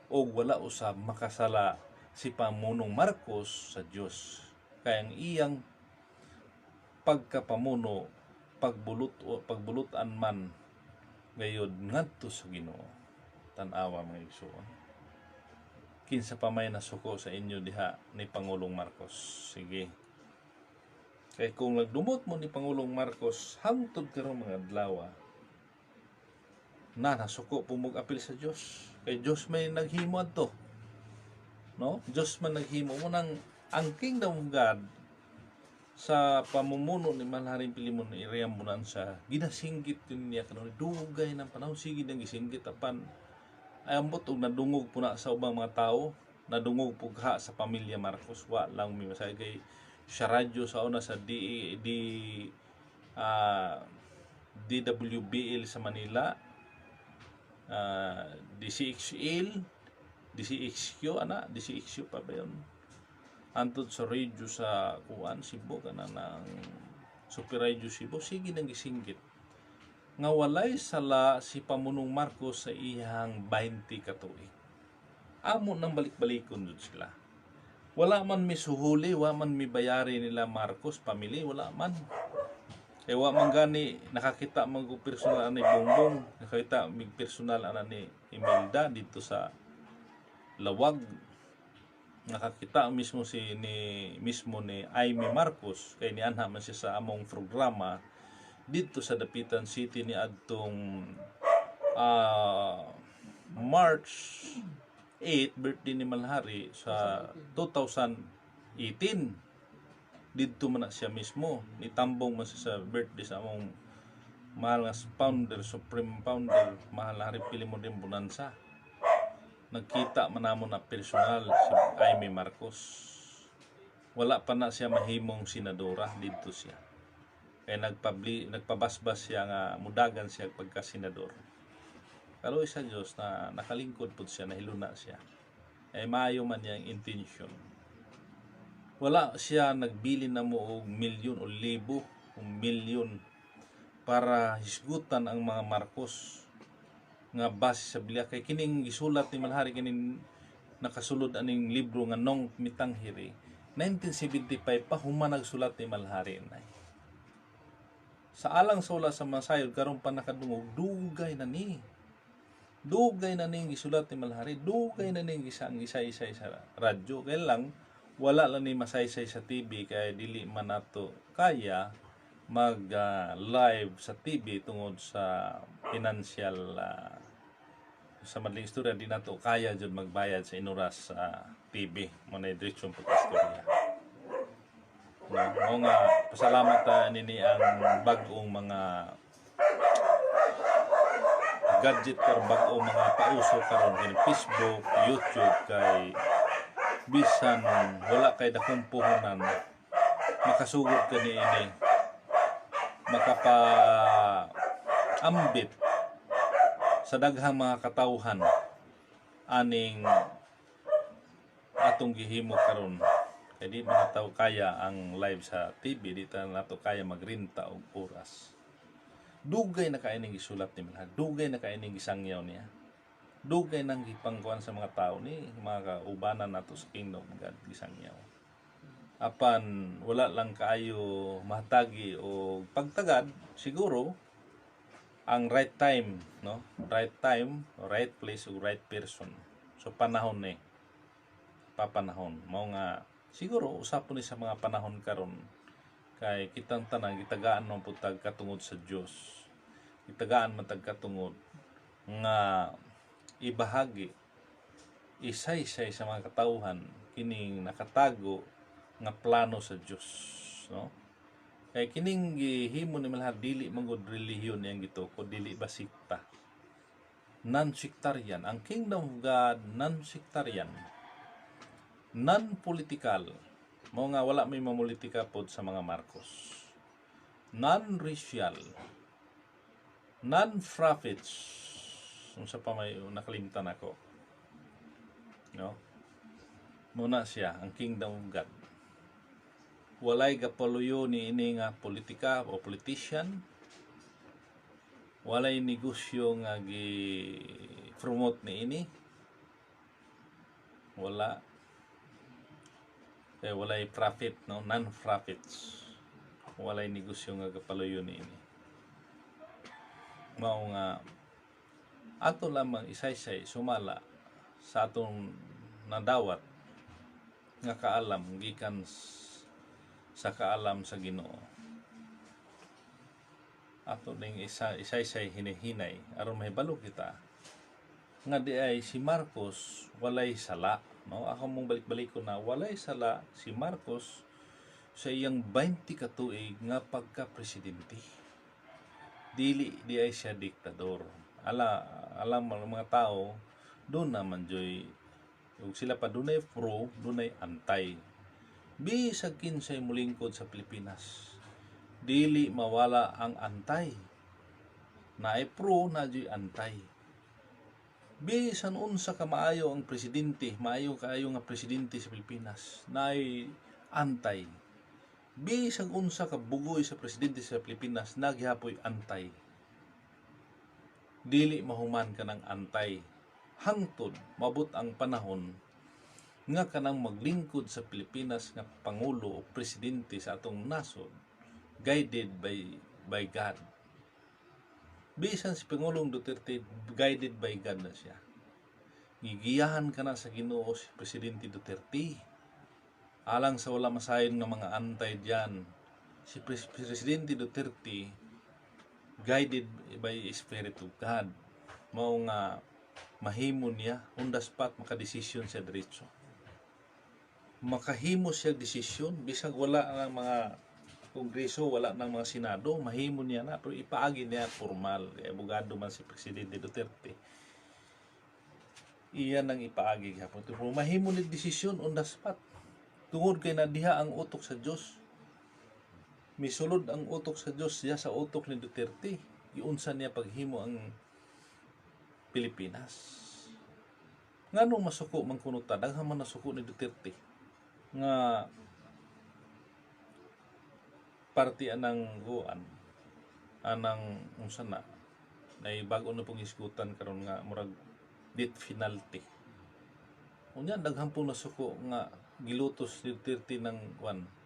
o wala usab makasala si Pamunong Marcos sa Dios, kay ang iyang pagkapamuno pagbulutan man gayud ngadto sa Ginoo. Tan-awa mga igsoon, kinsa pa may nasuko sa inyo diha ni Pangulong Marcos. Sige, kay kung nagdumot mo ni Pangulong Marcos hangtod karong mga adlaw na nasuko pumog apil sa Dios, kay Dios may naghimo adto, no? Dios man naghimo mo nang ang kingdom of God sa pamumuno ni Malharing Pilimon ni Iriambunan sa ginasinggit niya kanon dugay ng panahon, sige nang gisinggit apan ay ambot og nadungog po na sa ubang mga tao, nadungog pugha sa pamilya Marcos. Wa lang mi masay kay sa radyo sa una sa DWBL sa Manila, DCXQ pa ba yun? Antod sa radio sa kuan Cebu kana ng Super Radio Cebu, sige nang gisinggit nga walay sala si Pamunong Marcos sa iyang 20 ka tuig. Amo nang balik-balikon jud sila. Wala man misuhuli, wa man mibayari nila Marcos family, wala man. Kaya wa man gani nakakita man ko personal ani Bongbong, nakakita mig personal ana ni Imelda dito sa Lawag. Nakakita mismo ni Aimee Marcos, kay nianha man siya sa among programa dito sa Dapitan City ni adtong March 8, birthday ni Malhari sa 2018. Dito man na siya mismo, nitambong man siya sa birthday sa among mahal nga founder, supreme founder, Malhari Pilimon Bonanza. Nagkita man namon na personal si Aimee Marcos. Wala pa na siya mahimong senadora, dito siya. Kaya nagpabasbas siya nga mudagan siya pagka senador. Pero sa Diyos na nakalingkod po siya, nahiluna siya. Ay maayo man niyang intention. Wala siya nagbili na mo og milyon o libo o milyon para hisgutan ang mga Marcos nga base sa bilya, kay kining gisulat ni Malhari, kining nakasulod aning libro nga Nong Mitanghiri 1975 pa human nagsulat ni Malhari na. Sa alang sula sa masayod karon pa nakadungog, dugay na ni gisulat ni Malhari, dugay na ning gisay-isay sa radyo. Kaya lang wala lang ni masaysay sa TV kay dili man nato kaya mag live sa TV tungod sa financial sa madaling istorya, di nato kaya jud magbayad sa inuras sa TV mo na diretsyon po istorya. Mo nga pasalamat nini ang bag-ong mga gadget karon, bag-ong mga pauso karon kini Facebook, YouTube, kay bisan wala kay dakong puhunan makasugod kani ini makapaambit sa daghang mga katawhan aning atong gihimo karon. Kaya di man nato kaya ang live sa TV, di nato kaya magrinta og oras. Dugay na kaining gisulat ni Malhari, dugay na kaining gisangyaw niya, dugay nang gipangkuan sa mga tao ni mga kaubanan nato sa Kingdom of God gisangyaw. Apan wala lang kaayo mahatagi o pagtagad, siguro ang right time, no? Right time, right place, o right person. So panahon ni papanahon. Mao nga Siguro usapon ni sa mga panahon karon kay kitang tanan gitagaan man pud tag katungod sa Dios. Gitagaan man tag katungod nga ibahagi isay-say sa mga katawhan kining nakatago nga plano sa Dios, no? Kay kining gihimo ni lahat dili manggod relihiyon yang gitukod, dili ba sikta. Non-sectarian ang Kingdom of God, non-sectarian, non-political. Mao nga wala may mamulitika pod sa mga Marcos. Non-racial, non-profits. Unsa pa may nakalimtan ako, no? Muna siya ang Kingdom of God. Walay gapaluyo ni ini nga politika o politician. Walay negosyo nga gi-promote ni ini. Wala. Kaya walay profit, no? Non-profits. Walay negosyo nga gapaluyo ni ini. Mao nga ato lamang isaysay sumala sa atong nadawat nga kaalam gikan sa kaalam sa Ginoo. Ato ning isaysay hinihinay aron mahibalo kita nga di ay si Marcos walay sala, no? Ako mong balik-balik ko na walay sala si Marcos sa iyang 20 ka tuig nga pagka-presidente. Dili di ay siya diktador. Alam mga tao doon naman joy ug sila pa dunay pro, dunay antay. Bisag kinsay mulingkod sa Pilipinas, dili mawala ang antay. Naay pro, na joy antay. Bisan unsa ka maayo ang presidente, maayo kaayo nga presidente sa Pilipinas, naay antay. Bisag unsa ka bugoy sa presidente sa Pilipinas, nagyapoy antay. Dili mahuman ka ng antay. Hangtod mabot ang panahon nga kanang maglingkod sa Pilipinas nga pangulo o presidente sa atong nasod, guided by God. Bisan si Pangulong Duterte, guided by God na siya. Gigiyahan ka na sa Ginoo si Presidente Duterte. Alang sa wala masayon ng mga antay diyan, si Presidente Duterte guided by Spirit of God. Mao nga mahimo niya on the spot makadesisyon siya diretso. Makahimo siya desisyon bisag wala ng mga kongreso, wala ng mga senado, mahimo niya na pero ipaagi niya formal. Abogado man si Presidente Duterte. Iyan ang ipaagi gyapon. Pero mahimo ni desisyon on the spot. Tungod kay nadiha ang utok sa Dios. Misulod ang utok sa Dios siya sa utok ni Duterte. Giunsa niya paghimo ang Pilipinas. Nganong masuko man kuno ta, daghan man nasuko ni Duterte nga party anang guan anang unsa na nay bag-o na pong isgutan karon nga murag death penalty. Unya daghan pong nasuko nga gilutos ni Duterte ng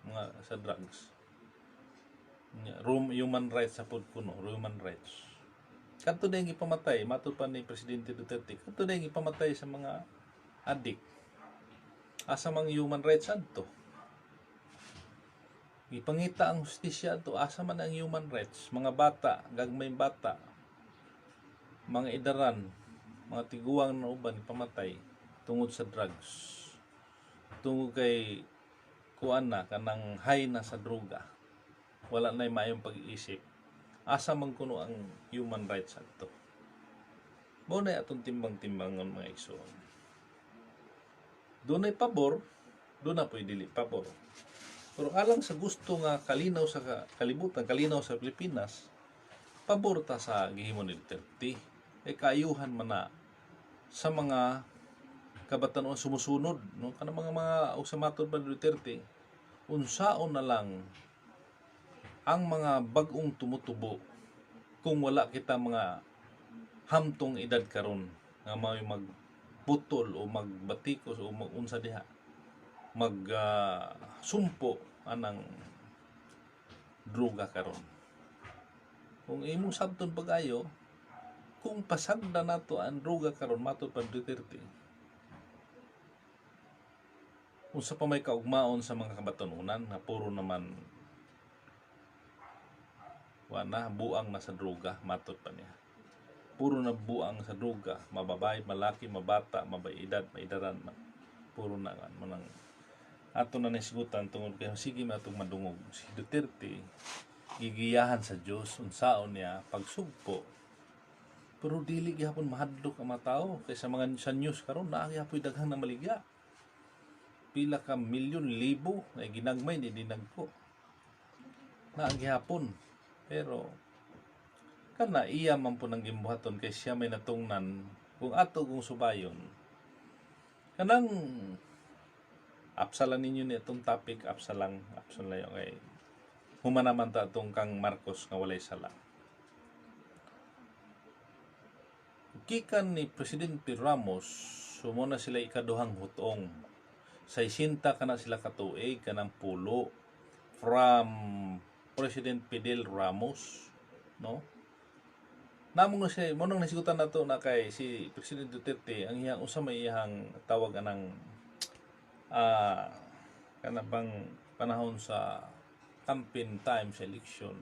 mga sa drugs. Human rights sa pud kuno, human rights. Kadto na yung ipamatay, matud pa ni Presidente Duterte, kadto na yung ipamatay sa mga adik. Asa mang human rights adto? Ipangita ang hustisya adto, asa man ang human rights? Mga bata, gagmay bata, mga idaran, mga tiguang na uban ipamatay tungod sa drugs. Tungod kay kuan na kanang high na sa droga. Wala na mayong pag-iisip. Asa man kuno ang human rights adto? Mao na atong timbang-timbangon mga igsoon. Doon ay pabor, doon na po'y dili pabor. Pero alang sa gusto nga kalinaw sa kalibutan, kalinaw sa Pilipinas, pabor ta sa gihimo ni Duterte. Kaayuhan man na sa mga kabatanon sumusunod, no? Kanang mga usamaton pa ni Duterte, unsaon na lang ang mga bagong tumutubo kung wala kita mga hamtong edad karon nga may magbutol o magbatikos o magunsa diha sumpo anang droga karon. Kung imong sabton pagayo, kung pasagda nato ang droga karon matud pa Duterte, Unsa pa may kaugmaon sa mga kabatanunan na puro naman wana buang na sa droga, matud pa niya. Puro na buang sa droga, mababay, malaki, mabata, mabayedad, maidaran, puro na manang ato na nisgutan tungod kay sige matong madungog si Duterte gigiyahan sa Dios unsaon niya pagsugpo, pero dili gyapon mahadlok ang mga tao kaysa mga sa news karon naa gyapon daghang na maligya, pila ka milyon libo na ginagmay ni dinagko naa gyapon. Pero kana iya man po nang gimbuhaton kay siya may natungnan kung ato kung subayon kanang apsalan ninyo ni itong topic, apsalan yung kay humanaman ta itong kang Marcos nga walay sala. Gikan ni Presidente Ramos, sumuna sila ikaduhang hutong. 60 kana sila katuig kanang pulo from President Fidel Ramos, no? Namong siya, mo nang nasigutan nato na kay si President Duterte ang iyang usa may iyang tawag anang kana bang panahon sa campaign time sa election,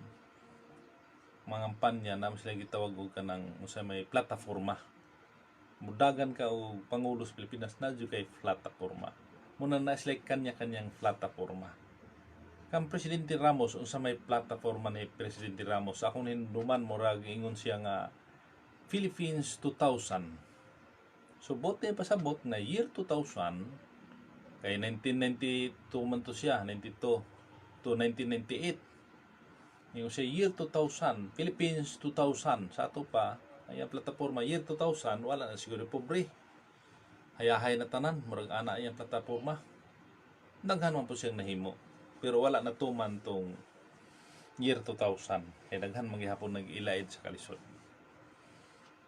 mga kampanya naman sila gitawag og kanang usa may plataforma. Mudagan ka og pangulo sa Pilipinas na jud kay plataforma. Muna na sila kanya-kanyang plataforma. Kang Presidente Ramos unsa may plataforma ni Presidente Ramos akong hinduman murag ingon siya nga Philippines 2000. So bote pasabot na year 2000 kay 1992 man to siya, 92 to 1998. Yung sa year 2000, Philippines 2000, sa ato pa, ay plataforma year 2000, wala na siguro pobre. Hayahay na tanan, murag ana yung plataforma. Daghan man po siyang nahimo. Pero wala na tuman tong year 2000. Kaya daghan manggihapon nag-ilaid sa kalisod.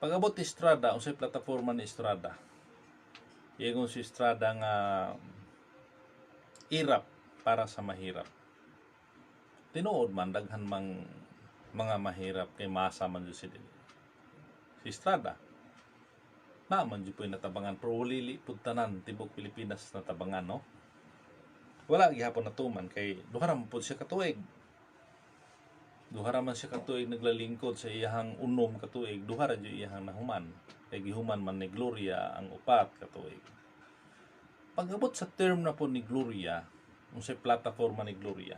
Pag-abot Estrada, unsay plataforma ni Estrada. Yung si Estrada nga irap para sa mahirap. Tinuod man daghan mang mga mahirap kay masa man jud si Estrada. Na man jud po natabangan pero lili pud tanan tibok Pilipinas natabangan, no? Wala gihapon natuman kay duha ra man pud siya katuig. Duha ra man siya katuig naglalingkod sa iyahang unom katuig, duha ra jud iyahang nahuman. Kay gihuman man ni Gloria ang upat katuig. Pag-abot sa term na po ni Gloria, unsay plataforma ni Gloria,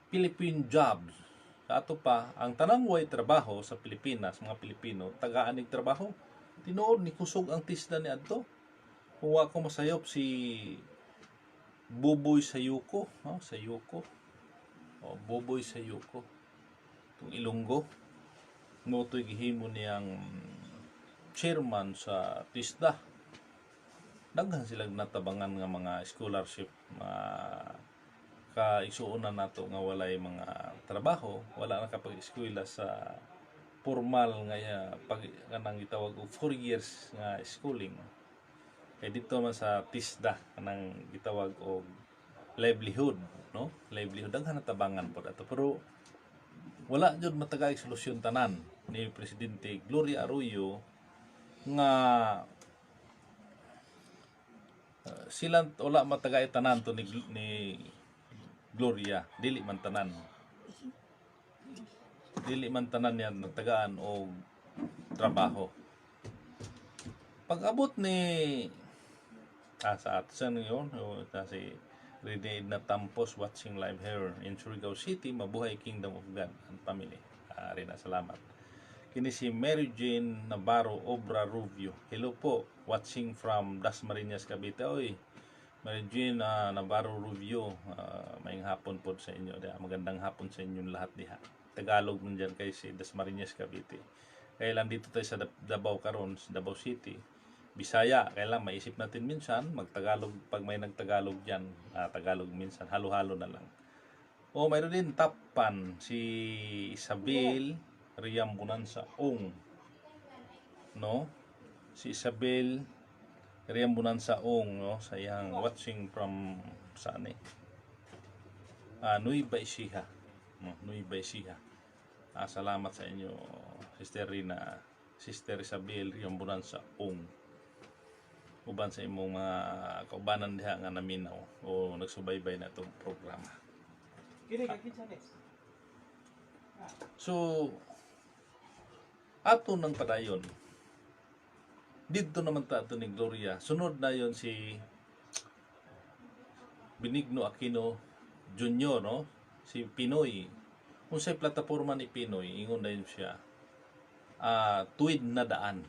Philippine Jobs. Sa ato pa, ang tanang way trabaho sa Pilipinas, mga Pilipino, tagaan nig trabaho. Tinuod ni kusog ang tisda ni adto. Kung wa ko masayop si Buboy Sayuko, no? Sayuko. O Buboy Sayuko. Tung Ilonggo. Motoy gihimo niyang chairman sa tisda. Daghan sila natabangan nga mga scholarship, mga kaigsuonan nato nga walay mga trabaho, wala na kapag-eskwela sa formal nga pag kanang gitawag og 4 years nga schooling. Kay dito man sa TISDA kanang gitawag og livelihood, no? Livelihood daghan natabangan pod ato, pero wala jud matagay solusyon tanan ni Presidente Gloria Arroyo nga sila wala matagay tanan to ni Gloria, dili man tanan niya nagtagaan og trabaho. Pag-abot ni sa ato yun, si Rene na Tampos watching live here in Surigao City. Mabuhay Kingdom of God and family. Rina, salamat. Kini si Mary Jane Navarro Obra Rubio. Hello po, watching from Dasmariñas, Cavite. Oy, Mary Jane Navarro Rubio, maying hapon po sa inyo. Magandang hapon sa inyong lahat diha. Tagalog mo dyan kay si Dasmariñas, Cavite. Kaya lang dito tayo sa Davao karon, sa Davao City. Bisaya, kaya lang maisip natin minsan, magtagalog pag may nagtagalog dyan. Tagalog minsan, halo-halo na lang. O mayroon din Tapan, si Isabel Riambunan sa Ong, no? Si Isabel Riambunan sa Ong, no? Sa iyang watching from saan Nueva Ecija, no? Nueva Ecija. Salamat sa inyo, Sister Rina, Sister Isabel Riambunan sa Ong. uban sa imong mga kaubanan diha nga naminaw o nagsubaybay na itong programa. So, ato ng padayon, dito naman tato ni Gloria, sunod na yon si Benigno Aquino Jr., no? Si Pinoy. Kung sa plataforma ni Pinoy, ingon na yun siya, tuwid na daan.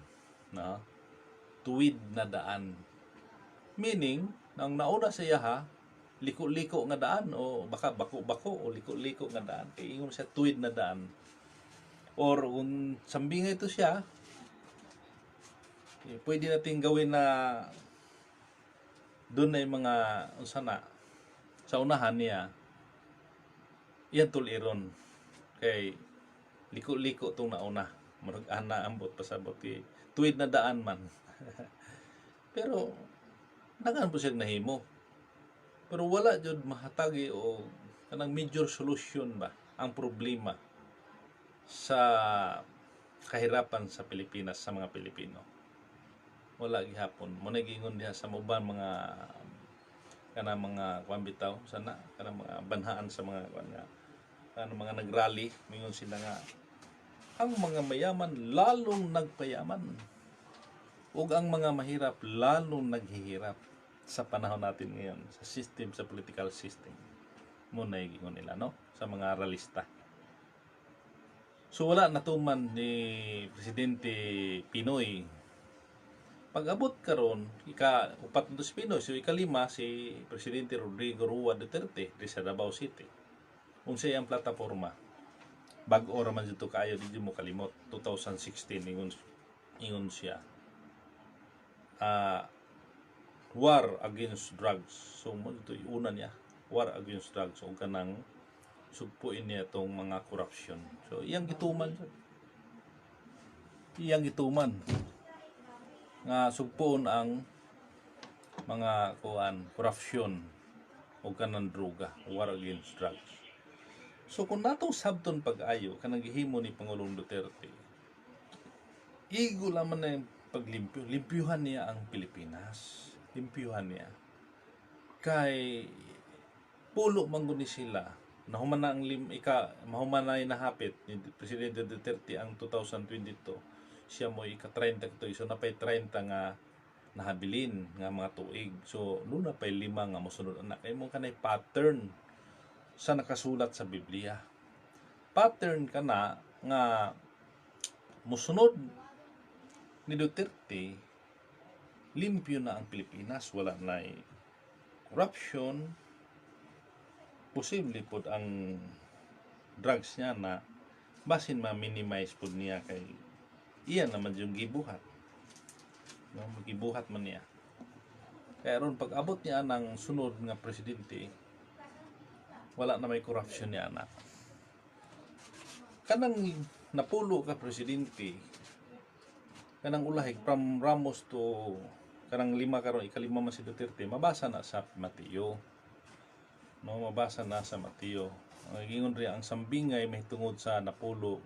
No? Tuwid na daan. Meaning, nang nauna sa iya ha, liko-liko nga daan o baka bako-bako o liko-liko nga daan. Kaya ingon siya tuwid na daan. Or kung sambingay ito siya, pwede natin gawin na doon na yung mga unsana sa unahan niya iyan tuliron kay liko-liko itong nauna marag ana ambot pasabot kay tuwid na daan man. Pero nagaan po siyang nahimo, pero wala jud mahatagi o kanang major solution ba ang problema sa kahirapan sa Pilipinas, sa mga Pilipino. Wala gihapon mo nagingon diha sa uban mga kana mga kuan bitaw sana kana mga banhaan sa mga kuan nga kana mga nagrally mingon sila nga ang mga mayaman lalong nagpayaman ug ang mga mahirap lalong naghihirap sa panahon natin ngayon sa system, sa political system mo nagingon nila, no, sa mga aralista. So wala natuman ni Presidente Pinoy. Pag-abot karon ika-upat nito si Pinoy, so ikalima si Presidente Rodrigo Roa Duterte di sa Davao City. Unsay ang plataporma? Bag-o raman dito kayo, di mo kalimot. 2016 ingon siya. War against drugs. So mo dito una niya, war against drugs o kanang sugpuin niya itong mga corruption. So iyang gituman. Iyang gituman nga sugpoon ang mga corruption o kanang droga, war against drugs. So kung natong sabton pag-ayo kanang gihimo ni Pangulong Duterte, igo lamang na yung paglimpyo, limpyuhan niya ang Pilipinas, limpyuhan niya kay pulo mangguni sila nahuman na ang mahuman na nahapit ni Presidente Duterte ang 2022. Siya mo ika-30 ito. So, napay 30 nga nahabilin nga mga tuig. So, noon napay 5 nga mosunod anak. Kaya mo kanay pattern sa nakasulat sa Biblia. Pattern ka na nga mosunod ni Duterte, limpyo na ang Pilipinas. Wala na corruption. Posible po ang drugs niya na basin ma-minimize po niya kay iyan naman yung gibuhat. No, magibuhat man niya. Kaya ron pag abot niya ng sunod nga presidente, wala na may corruption niya anak. Kanang napulo ka presidente, kanang ulahig from Ramos to kanang ikalima man si Duterte, mabasa na sa Mateo. No, mabasa na sa Mateo. Ang gingon rin ang sambingay may tungod sa napulo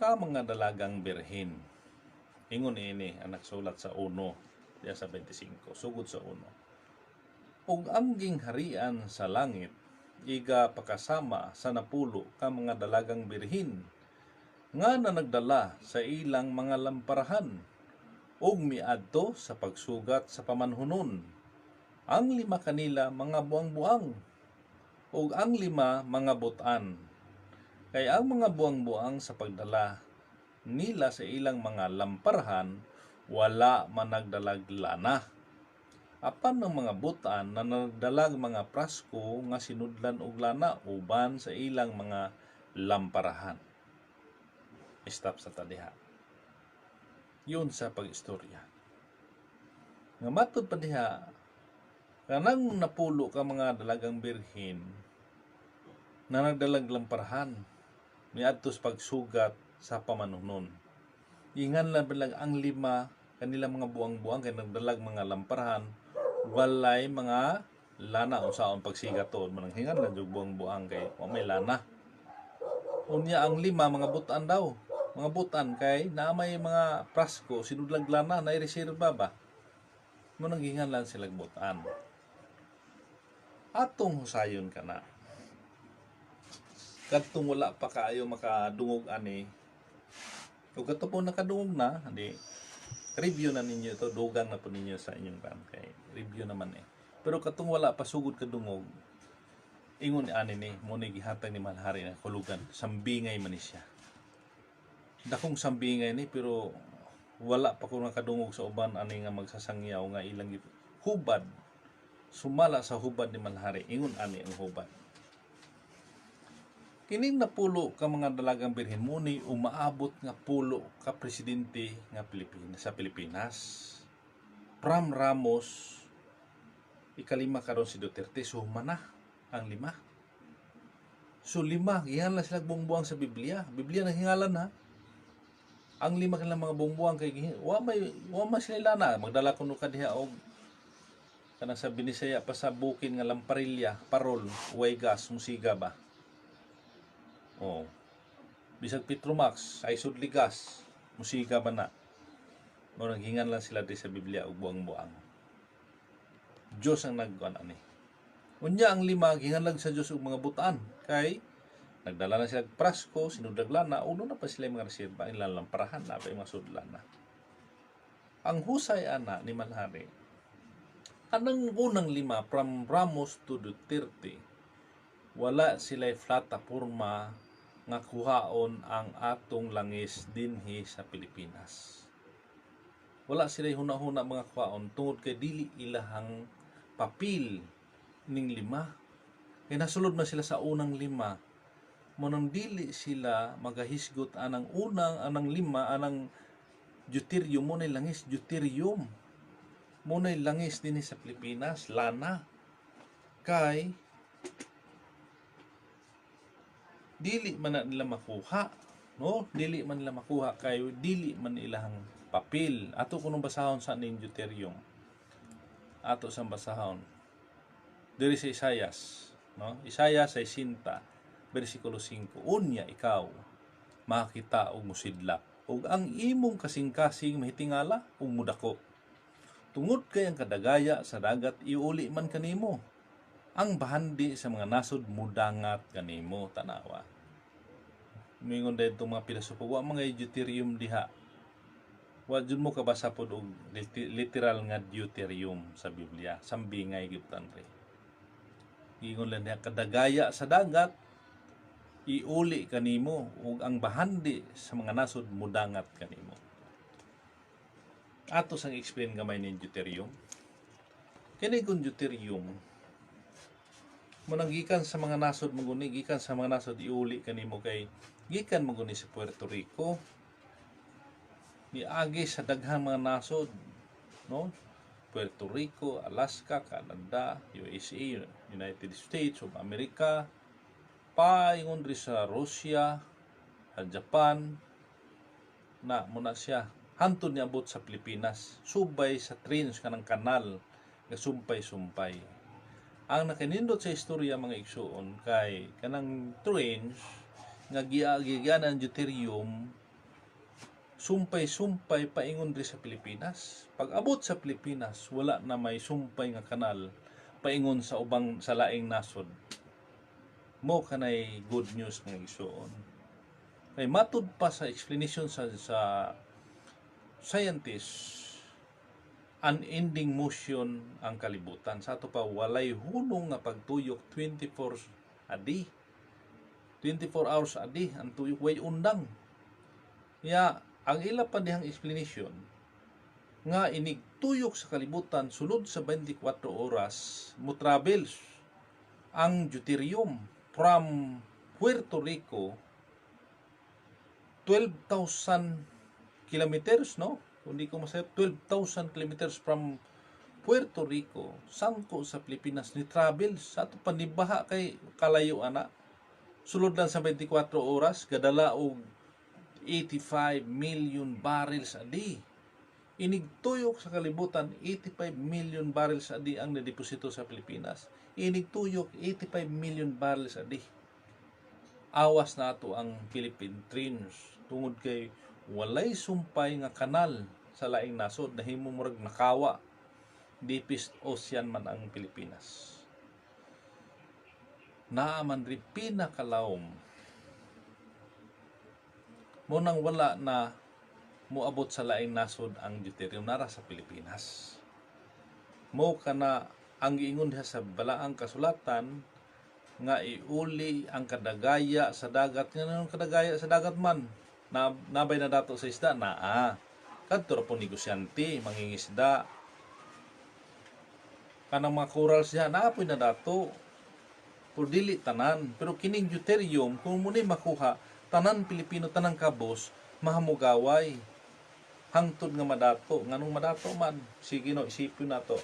ka mga dalagang birhen. Ingon ini ang nagsulat sa 1 diya sa 25, sugod sa 1. Ug ang gingharian sa langit iga pakasama sa napulo ka mga dalagang birhen nga na nagdala sa ilang mga lamparahan ug miadto sa pagsugat sa pamanhunon. Ang 5 kanila mga buang-buang ug ang 5 mga butan. Kay ang mga buang-buang sa pagdala nila sa ilang mga lamparahan wala man nagdalag lana. Apan ng mga butan na nagdalag mga prasko nga sinudlan og lana uban sa ilang mga lamparahan. Stop sa tadiha. Yun sa pag-istorya. Nga matod pa diha, kanang napulo ka mga dalagang birhen na nagdalag lamparahan miadto sa pagsugat sa pamanunon. Ingan lang bilang ang 5 kanila mga buang-buang kay nagdalag mga lamparahan walay mga lana unsaon pagsigaton manang hingan lang jud buang-buang kay wa may lana. Unya ang 5 mga butan daw. Mga butan kay na may mga prasko sinudlag lana na ireserba ba. mo nang ginganlan sila butan. Atong husayon ka na. Kadtong wala pa kaayo makadungog ani. Kung kato po nakadungog na, hindi, review na ninyo ito, dugang na po ninyo sa inyong ban. Kay review naman eh. Pero katong wala pa sugod kadungog, ingon ni ani ni, mo ni gihatag ni Malhari na kulugan, sambingay man ni siya. Dakong sambingay ni, pero wala pa ko nakadungog sa uban ani nga magsasangyaw nga ilang hubad. Sumala sa hubad ni Malhari, ingon ani ang hubad. Kining napulo ka mga dalagang birhen mo ni umaabot nga pulo ka presidente nga sa Pilipinas. Pram Ramos, ikalima karon si Duterte, so mana ang lima. So lima, gihanlan sila bungbuang sa Biblia. Biblia nang hingalan ha. Ang lima kanilang mga bungbuang kay wa may sila na magdala kuno ka diha og kana sa Binisaya pa sa bukin nga lamparilya, parol, way gas, musiga ba. Oh. Bisag Petromax, ay sudli gas, musiga ba na. Mo naghingan lang sila di sa Biblia og buang-buang. Diyos ang nagkuan ani. Unya ang lima ginhanlag sa Diyos og mga butaan kay nagdala na sila prasko, sinudag lana, uno na pa sila mga reserba, inlalamparahan na pa yung mga sudlan na. Ang husay ana ni Malhari, anang unang lima from Ramos to Duterte, wala sila plataporma nga kuhaon ang atong langis dinhi sa Pilipinas. Wala sila huna-huna mga kuhaon tungod kay dili ilahang papil ning lima. Kaya nasulod na sila sa unang lima. Manang dili sila magahisgot anang anang lima, anang deuterium mo na langis, deuterium. Mo na langis dinhi sa Pilipinas, lana. Kay dili man na nila makuha, no? Dili man nila makuha kay dili man ilahang papel. Ato kunong basahon sa ning deuterium. Ato sa basahon. Diri sa Isayas, no? Isayas 60 bersikulo 5. Unya ikaw makita og musidlak ug ang imong kasing-kasing mahitingala ug mudako. Tungod kay ang kadagaya sa dagat iuli man kanimo. Ang bahandi sa mga nasod mudangat kanimo, tanawa. Mingon din itong mga pilosopo, wa mga deuterium diha. Wa jud mo kabasa pod og literal nga deuterium sa Biblia, sambingay gibutan re. Ingon lang diha kadagaya sa dagat iuli kanimo ug ang bahandi sa mga nasod mudangat kanimo. Ato sang explain gamay ni deuterium. Kini kun deuterium munang gikan sa mga nasod maguni, gikan sa mga nasod iuli kanimo kay gikan maguni sa Puerto Rico, niagi sa daghang mga nasod, no? Puerto Rico, Alaska, Canada, USA, United States of America, paingon ri sa Russia, sa Japan, na muna siya hantod niabot sa Pilipinas, subay sa trains kanang kanal nga sumpay-sumpay. Ang nakanindot sa istorya mga igsuon kay kanang trains nga giagigan ang deuterium sumpay-sumpay paingon ri sa Pilipinas. Pag abot sa Pilipinas, wala na may sumpay nga kanal paingon sa ubang sa laing nasod. Mo kanay good news nga igsuon. Kay matud pa sa explanation sa scientists, unending motion ang kalibutan. Sa ato pa, walay hunong nga pagtuyok 24 a day. 24 hours a day ang tuyok, way undang. Kaya, ang ila pa dihang explanation, nga inigtuyok sa kalibutan, sulod sa 24 oras, mo travels ang deuterium from Puerto Rico, 12,000 kilometers, no? Hindi ko masayap, 12,000 kilometers from Puerto Rico, sangko sa Pilipinas, ni travel sa ato panibaha kay kalayo ana. Sulod lang sa 24 oras, gadala og 85 million barrels a day. Inigtuyok sa kalibutan, 85 million barrels a day ang nadeposito sa Pilipinas. Inigtuyok, 85 million barrels a day. Awas na ato ang Philippine trains, tungod kay walay sumpay nga kanal sa laing nasod, nahimo murag nakawa deepest ocean man ang Pilipinas. Naaman rin pinakalawom. Munang wala na muabot sa laing nasod ang deuterium nara sa Pilipinas. Mo kana ang giingon diha sa balaang kasulatan nga iuli ang kadagaya sa dagat. Nga kadagaya sa dagat man na nabay na dato sa isda naa. Kadto ra po negosyante mangingisda. Kanang mga corals diha naapoy na dato. Pero dili tanan. Pero kining deuterium kung muni makuha tanan Pilipino tanang kabos mahamugaway hangtod nga madato. Nganong madato man sige no isipon nato.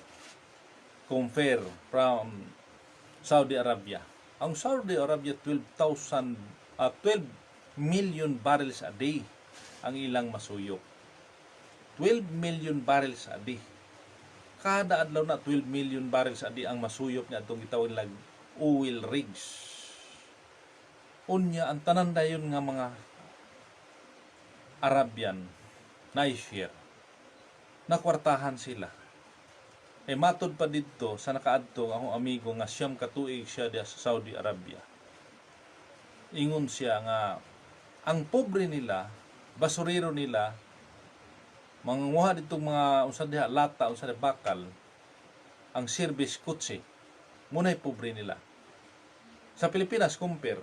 Compare from Saudi Arabia. Ang Saudi Arabia 12 million barrels a day ang ilang masuyop. 12 million barrels a day. Kada adlaw na 12 million barrels a day ang masuyop niya atong gitawag lag oil rigs. Unya ang tanan dayon nga mga Arabian naishare. Nakwartahan sila. Matod pa dito sa nakaadto akong amigo nga siyam katuig siya diya sa Saudi Arabia. Ingon siya nga ang pobre nila, basurero nila, mangunguha ditong mga unsa diha lata, unsa diha bakal, ang service kutsi, munay pobre nila. Sa Pilipinas compare,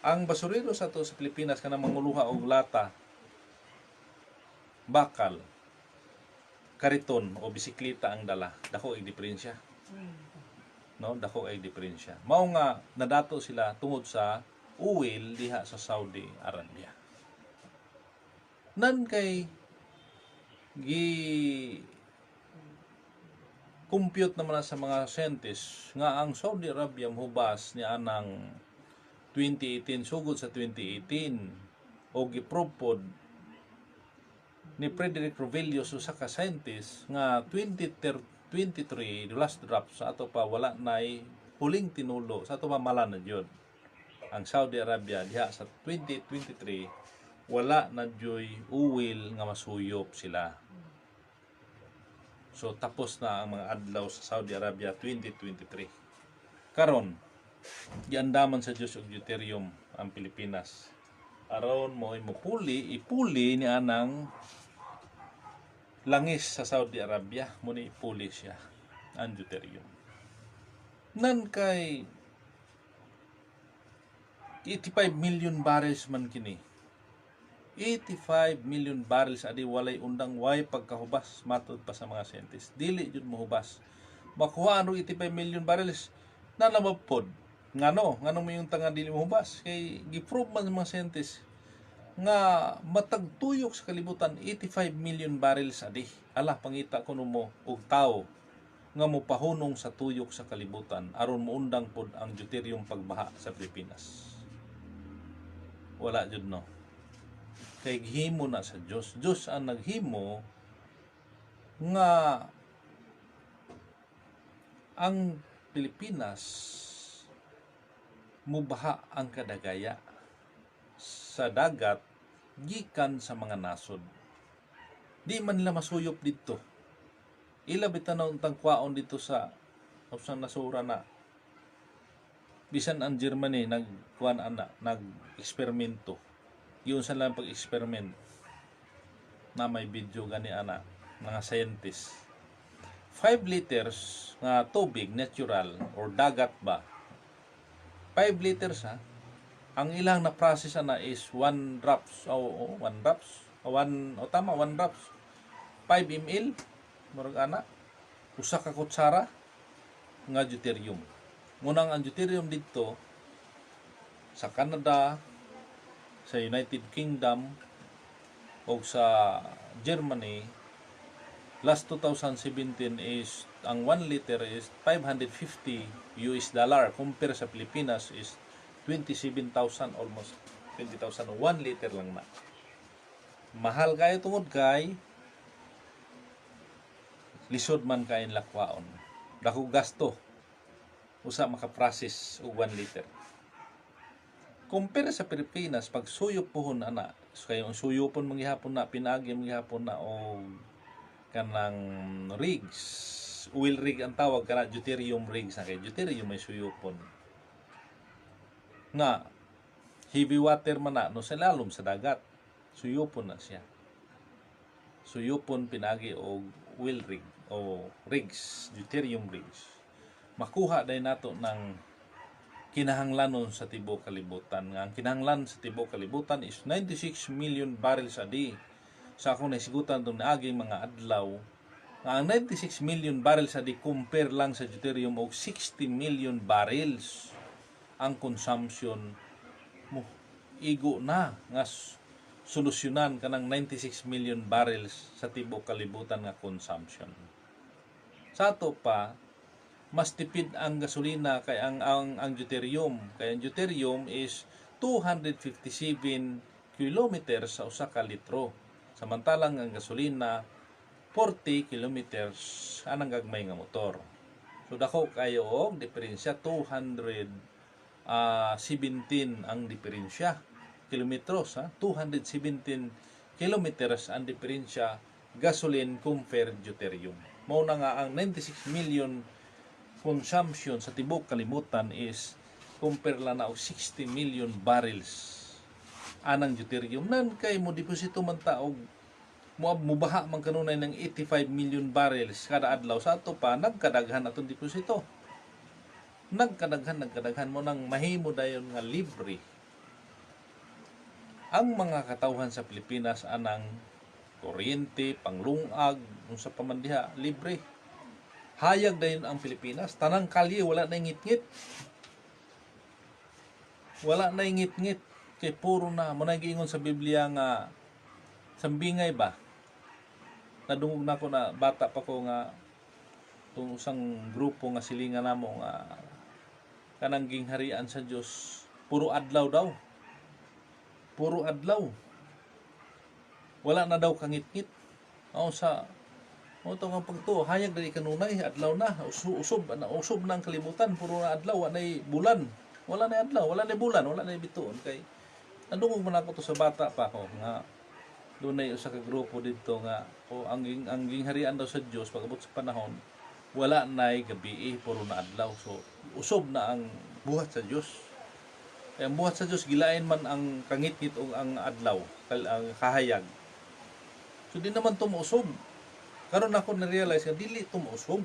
ang basurero sa to sa Pilipinas kanang manguluha og lata, bakal, kariton o bisikleta ang dala, dako ay diferensya. No, dako ay diferensya. Mao nga nadato sila tungod sa oil diha sa Saudi Arabia. Nan kay gi compute naman sa mga scientists nga ang Saudi Arabia mohubas ni anang 2018 sugod sa 2018 o giprove pod ni Frederick Rovelius usa ka scientist nga 2023 the last drop sa ato pa wala nay huling tinulo sa ato pa mala na jud ang Saudi Arabia diha sa 2023 wala na joy oil nga masuyop sila. So tapos na ang mga adlaw sa Saudi Arabia 2023. Karon giandaman sa Dios og deuterium ang Pilipinas. Aron mo ipuli ni anang langis sa Saudi Arabia, muna ipuli siya ang deuterium. Nan kay 85 million barrels man kini. 85 million barrels adi walay undang way pagkahubas matod pa sa mga scientists. Dili jud mohubas. Makuha ano 85 million barrels na namapod. Ngano mo yung tanga dili mohubas kay giprove man sa mga scientists nga matagtuyok sa kalibutan 85 million barrels a day. Ala pangita kuno mo og tawo nga mopahunong sa tuyok sa kalibutan aron moundang pod ang deuterium pagbaha sa Pilipinas. Wala jud no. Kay gihimo na sa Dios. Dios ang naghimo nga ang Pilipinas mubaha ang kadagaya sa dagat gikan sa mga nasod. Di man nila masuyop dito. Ila bitanaw tang kwaon dito sa opsang nasura na. Bisan ang Germany nag-eksperimento. Yun sa lang pag-experiment na may video gani ana mga scientists. 5 liters nga tubig natural or dagat ba 5 liters ha ang ilang na process na is 1 drops 1 drops 5 ml murag ana usa ka kutsara nga deuterium. Munang ang deuterium dito sa Canada, sa United Kingdom o sa Germany last 2017 is ang 1 liter is 550 US dollar compare sa Pilipinas is 27,000 almost 20,000 1 liter lang na. Mahal kayo tungod kay lisod man kain lakwaon. Dako gasto usa maka-process og 1 liter. Compare sa Pilipinas pag suyop pohon ana kayo ang suyopon manghihapon na pinagi manghihapon na o kanang rigs, oil rig ang tawag, kana deuterium rigs na kay deuterium may suyupon nga heavy water man na no sa lalom sa dagat, suyupon na siya, suyupon pinagi og oil rig o rigs, deuterium rigs. Makuha day nato ng kinahanglanon sa tibuok kalibutan. Nga ang kinahanglan sa tibuok kalibutan is 96 million barrels a day. Sa akong naisigutan itong naaging mga adlaw, nga ang 96 million barrels a day compare lang sa deuterium og 60 million barrels ang consumption mo. Igo na nga solusyonan kanang 96 million barrels sa tibuok kalibutan nga consumption. Sa ato pa, mas tipid ang gasolina kay ang deuterium. Kaya ang deuterium is 257 kilometers sa usa ka litro. Samantalang ang gasolina 40 kilometers anang gagmay nga motor. So dako kayo og diferensya, 217 ang diferensya kilometros, 217 kilometers ang diferensya gasoline compare deuterium. Mao na nga ang 96 million consumption sa tibuok kalibutan is compare lang na og 60 million barrels anang deuterium. Nan kay mo deposito man ta og mubaha man kanunay ng 85 million barrels kada adlaw. Sa ato pa nagkadaghan atong deposito, nagkadaghan mo nang mahimo dayon nga libre ang mga katawhan sa Pilipinas anang kuryente, panglungag, unsa pa man diha, libre. Hayag dayon ang Pilipinas, tanang kalye wala na ngit-ngit. Wala na ngit-ngit kay puro na mo giingon sa Biblia nga sambingay ba. Nadungog na ko na bata pa ko nga tung usang grupo nga silingan namo nga kanang gingharian sa Dios, puro adlaw daw. Puro adlaw. Wala na daw kangit-ngit. O sa o ito nga pagto, hayag dali kanunay, adlaw na, usob na ang kalibutan, puro na adlaw, wala na bulan, wala na adlaw, wala na bulan, wala na bituon. Kay nadungog man ako to sa bata pa ko nga doon ay usa ka grupo dito nga ang gingharian daw sa Dios pagabot sa panahon, wala na gabi, puro na adlaw. So usob na ang buhat sa Dios. Kaya ang buhat sa Dios gilain man ang kangit-ngit o ang adlaw, ang kahayag. So di naman to mausob. Karon ako na-realize nga dili ito mausob.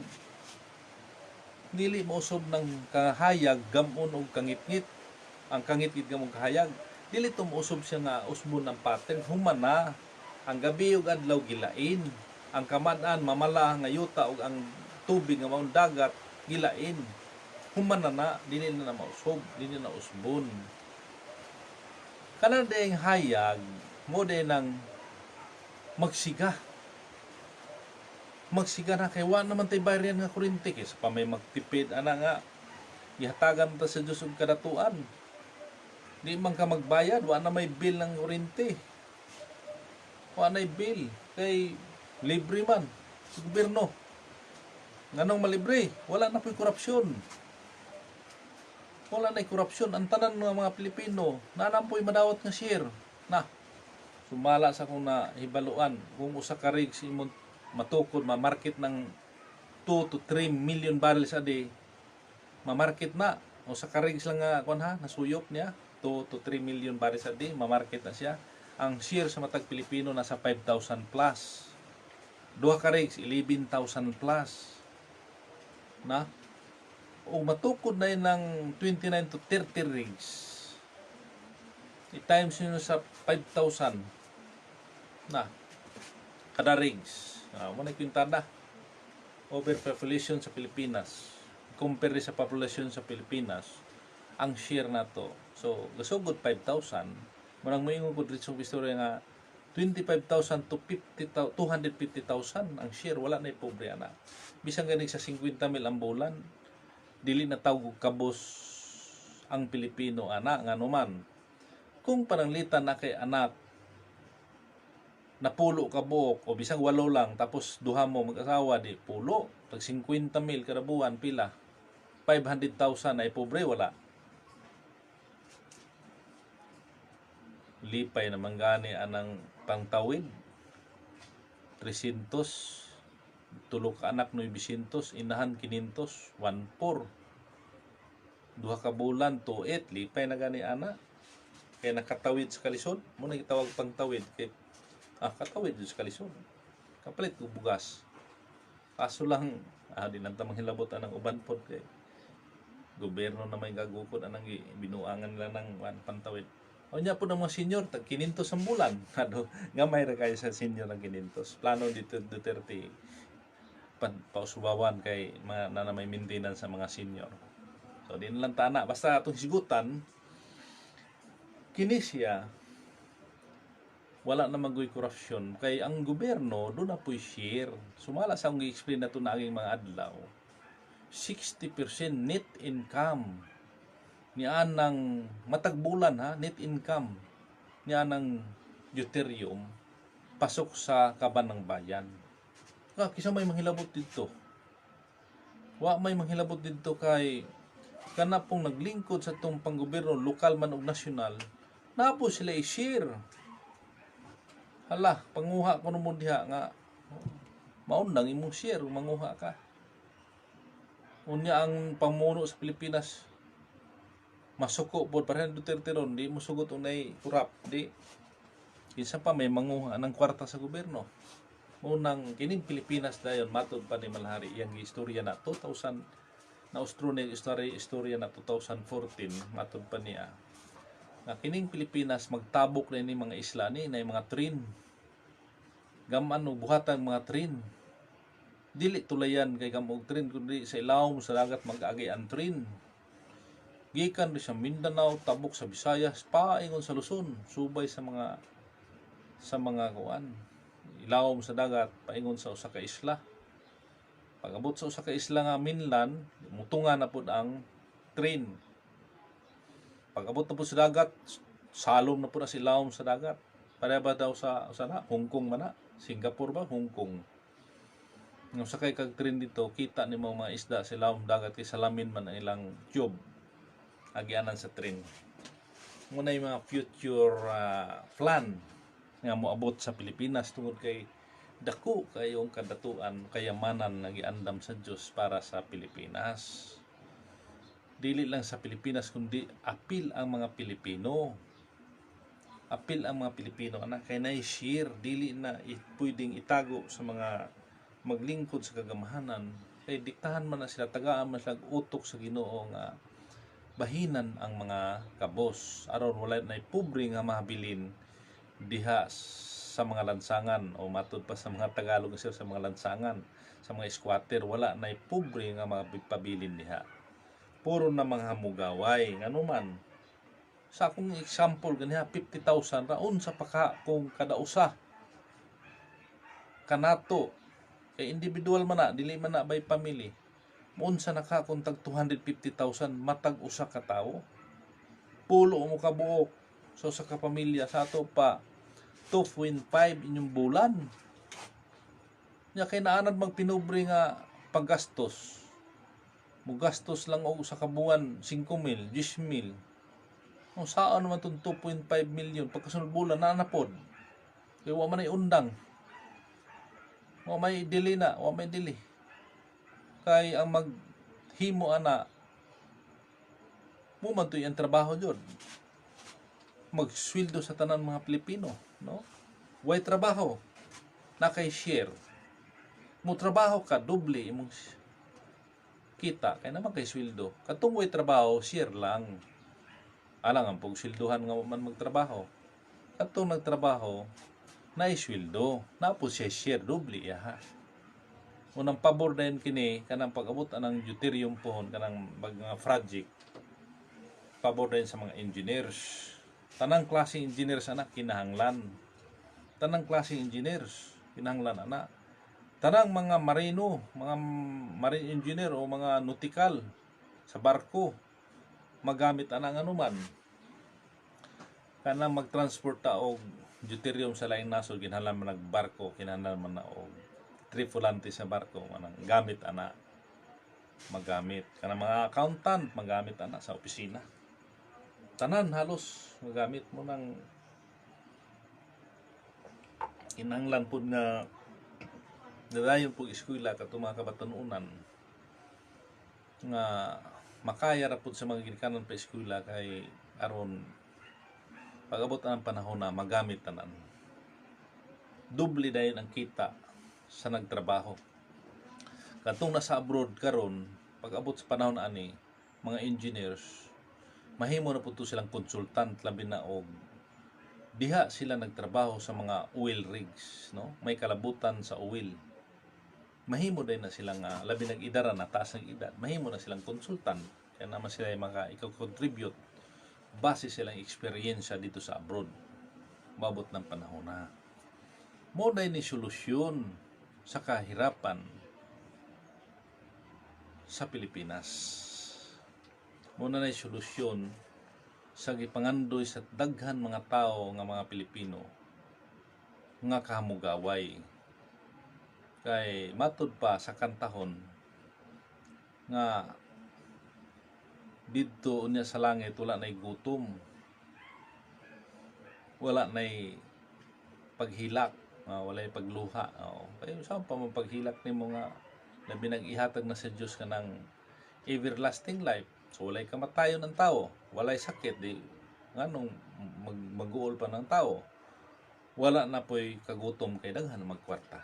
Dili mausob ng kahayag, gamon o kangit-ngit. Ang kangit-ngit gamon kahayag. Dili ito mausob siya nga usbon ng pattern. Human na. Ang gabi o adlaw gilain. Ang kamadaan, mamala, nga yuta o ang tubig nga maong dagat, gilain. Human na. Dili na mausob. Dili na usbon. Kanan dayang hayag, mo day ng magsiga na kay wa naman tay bayran nga kuryente kay sa pa may magtipid ana nga gihatagan ta sa Dios og kadatuan. Di man ka magbayad, wa na may bill ng kuryente. Wa na bill kay libre man sa gobyerno. Nganong malibre? Wala na po'y korupsyon. Wala na korupsyon. Ang tanan ng mga Pilipino nanampoy madawat nga share na sumala sa kung na hibaluan kung usa ka rig imong matukod ma-market ng 2 to 3 million barrels a day, ma-market na usa ka rigs lang nga nasuyop niya 2 to 3 million barrels a day, ma-market na siya. Ang share sa matag Pilipino nasa 5,000 plus, duha ka rigs 11,000 plus na o matukod na yun ng 29 to 30 rigs, i-times nyo sa 5,000 na kada rigs. Muna kwintada. Overpopulation sa Pilipinas. Compare sa population sa Pilipinas, ang share na to. So, gasugod 5,000. Marang moingon ko dito sa istorya nga 25,000 to 250,000 ang share. Wala na pobre na. Bisang ganing sa 50,000 ang bulan, dili na tawag kabos ang Pilipino ana nga naman. Kung pananglitan na kay anak na pulo ka buok o bisang 8 lang tapos duha mo mag-asawa di pulo, pag 50,000 kada buwan pila 500,000 ay pobre wala. Lipay naman gani anang pangtawid 300 tulo ka anak 900, inahan 500, 14. Duha ka bulan, 28, lipay na gani ana. Kaya nakatawid sa kalisod, mo na gitawag pang tawid. Kaya, katawid sa kalisod. Kapalit ko bugas. Kaso lang, di nang tamang hilabotan ng uban pod kay gobyerno na may gagukod anang binuangan nila ng pantawid. O niya po ng mga senior, tag 500 ang bulan. Gamay ra kayo sa senior ng 500. Plano dito Duterte pausubawan kay na may maintenance sa mga senior. So, di na lang tana. Basta itong sigutan, kini siya, wala na magoy korupsyon. Kay ang gobyerno, doon na po'y share. Sumala sa akong i-explain na ito na aking mga adlaw. 60% net income niya ng matagbulan net income niya ng deuterium pasok sa kaban ng bayan. Kisa may manghilabot dito. May manghilabot dito kay kana pong naglingkod sa itong panggobyerno, lokal man o nasyonal, na po sila i-share. Hala, panguha ko naman diha nga maundang imong share, manguha ka. Unya ang pamuno sa Pilipinas masuko po para Duterte ron, di mo sugot unay kurap, di isa pa may manguha ng kwarta sa gobyerno. Unang kining Pilipinas dayon matod pa ni Malhari iyang istorya na 2000 na Australia istorya na 2014 matod pa niya na kining Pilipinas magtabok na ini mga isla ni na mga train gaman og buhatan mga train. Dili tulayan kay kamog train kundi sa ilawom sa dagat mag-agi ang train. Gikan sa Mindanao, tabok sa Visayas, paingon sa Luzon, subay sa mga kuan. Ilawom sa dagat, paingon sa usa ka isla. Pag-abot sa usa ka isla nga mainland, mutunga na pud ang train. Pag-abot na pud sa dagat, salom na pud sa ilawom sa dagat. Pareha ba daw sa Hong Kong man na? Singapore ba? Hong Kong. Nung sakay kag train dito, kita ni mga isda sa ilawom dagat kay salamin man ang ilang tube agianan sa train. Muna yung mga future plan nga moabot sa Pilipinas tungod kay dako kayong kadatuan, kayamanan nga giandam sa Dios para sa Pilipinas. Dili lang sa Pilipinas kundi apil ang mga Pilipino. Apil ang mga Pilipino anak kay na-share, dili na pwedeng itago sa mga maglingkod sa kagamahanan. Kay diktahan man na sila, tagaan man sila utok sa Ginoo nga bahinan ang mga kabos aron wala na pobre nga mahabilin diha sa mga lansangan o matud pa sa mga Tagalog sa mga lansangan, sa mga squatter, wala na pobre nga mapabilin diha. Puro na mga hamugaway ngano man. Sa akong example ganiha 50,000 ra unsa pa ka kung kada usa kanato kay individual man na, dili man na by family. Unsa na ka kung tag 250,000 matag usa ka tawo? Pulo mo ka buok so sa ka pamilya sa ato pa 2.5 inyong bulan. Nya kay naanad magpinobre nga paggastos. Mugastos lang og usa ka buwan 5,000, 10,000. Kung saan naman itong 2.5 million pagkasunod bulan na pod. Kaya wa man ay undang. Wa may dili na, wa may dili. Kay ang maghimo ana mo man to ang trabaho jud. Magsweldo sa tanan mga Pilipino, no? Way trabaho na kay share. Mo trabaho ka doble imong kita kay naman kay sweldo. Katong way trabaho share lang. Alang ang pagsilduhan nga man magtrabaho. Katong nagtrabaho na isweldo, na po siya share doble ha. Unang pabor na yun kini kanang pag-abot anang deuterium pohon kanang mga project. Pabor na yun sa mga engineers. Tanang klaseng engineers anak kinahanglan. Tanang klaseng engineers kinahanglan anak. Tanang mga marino, mga marine engineer o mga nautical sa barko magamit anang anuman. Kanang magtransport ta og deuterium sa laing nasod kinahanglan man nagbarko, kinahanglan man na og tripulante sa barko manang gamit ana magamit kanang mga accountant magamit ana sa opisina. Tanan halos magamit mo ng kinahanglan pud nga dadayon po eskwela kato mga kabatanunan nga makaya ra pud sa mga ginikanan pa eskwela kay aron pag-abot ang panahon na magamit tanan. Doble dayon ang kita sa nagtrabaho. Katong nasa abroad karon, pag-abot sa panahon ani, mga engineers, mahimo na pud silang konsultant labi na og diha sila nagtrabaho sa mga oil rigs, no? May kalabutan sa oil. Mahimo din na silang labi nag-idara na taas ng edad, mahimo na silang konsultant. Kaya naman sila ikaw-contribute base silang eksperyensya dito sa abroad. Mabot ng panahon na. Mo na ni solusyon sa kahirapan sa Pilipinas. Mo na solusyon sa gipangandoy sa daghan mga tao nga mga Pilipino nga kahamugaway. Kay matud pa sa kantahon nga dito unya sa langit wala nay gutom, wala nay paghilak, walay pagluha. Kaya saan pa mo paghilak nimo nga labi nag-ihatag na sa Dios kanang everlasting life. So walay kamatayon ng tao, walay sakit di nganong mag-uol pa ng tao. Wala na po'y kagutom kay daghan magkwarta.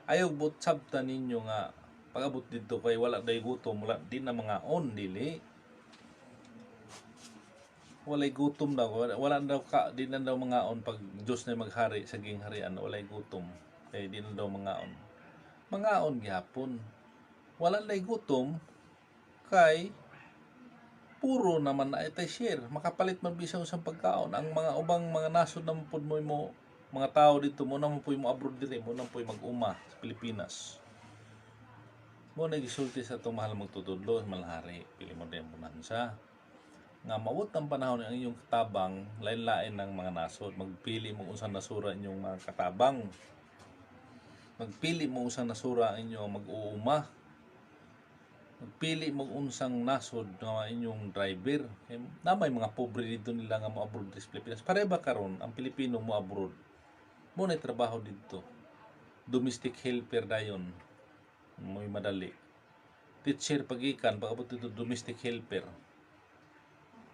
Ayaw but sabta ninyo nga pag-abot dito kay wala day gutom, wala din na mga on dili. Walay gutom daw, wala daw ka, di na daw mga on pag Diyos na maghari sa gingharian, walay gutom, kaya di na daw mga on. Mga on gyapon. Wala lay gutom, kay puro naman na itay share. Makapalit man bisang usang pagkaon. Ang mga ubang mga nasod na mapod mo, mga tao dito, mo na mo po yung abroad dire, mo na po yung mag-uma sa Pilipinas. Mo na gisulti sa itong mahal magtutudlo, malhari, pili mo din bonanza. Nga mawot ang panahon ang inyong katabang, lain-lain ng mga nasod. Magpili mo unsang nasura inyong mga katabang. Magpili mo unsang nasura inyong mag-uuma. Magpili mo unsang nasod nga inyong driver. Na may mga pobre dito nila nga mo abroad sa Pilipinas. Pare ba karon ang Pilipino mo abroad? Mo na trabaho dito. Domestic helper dayon. Muy madali. Teacher pagikan, pag-abot dito domestic helper.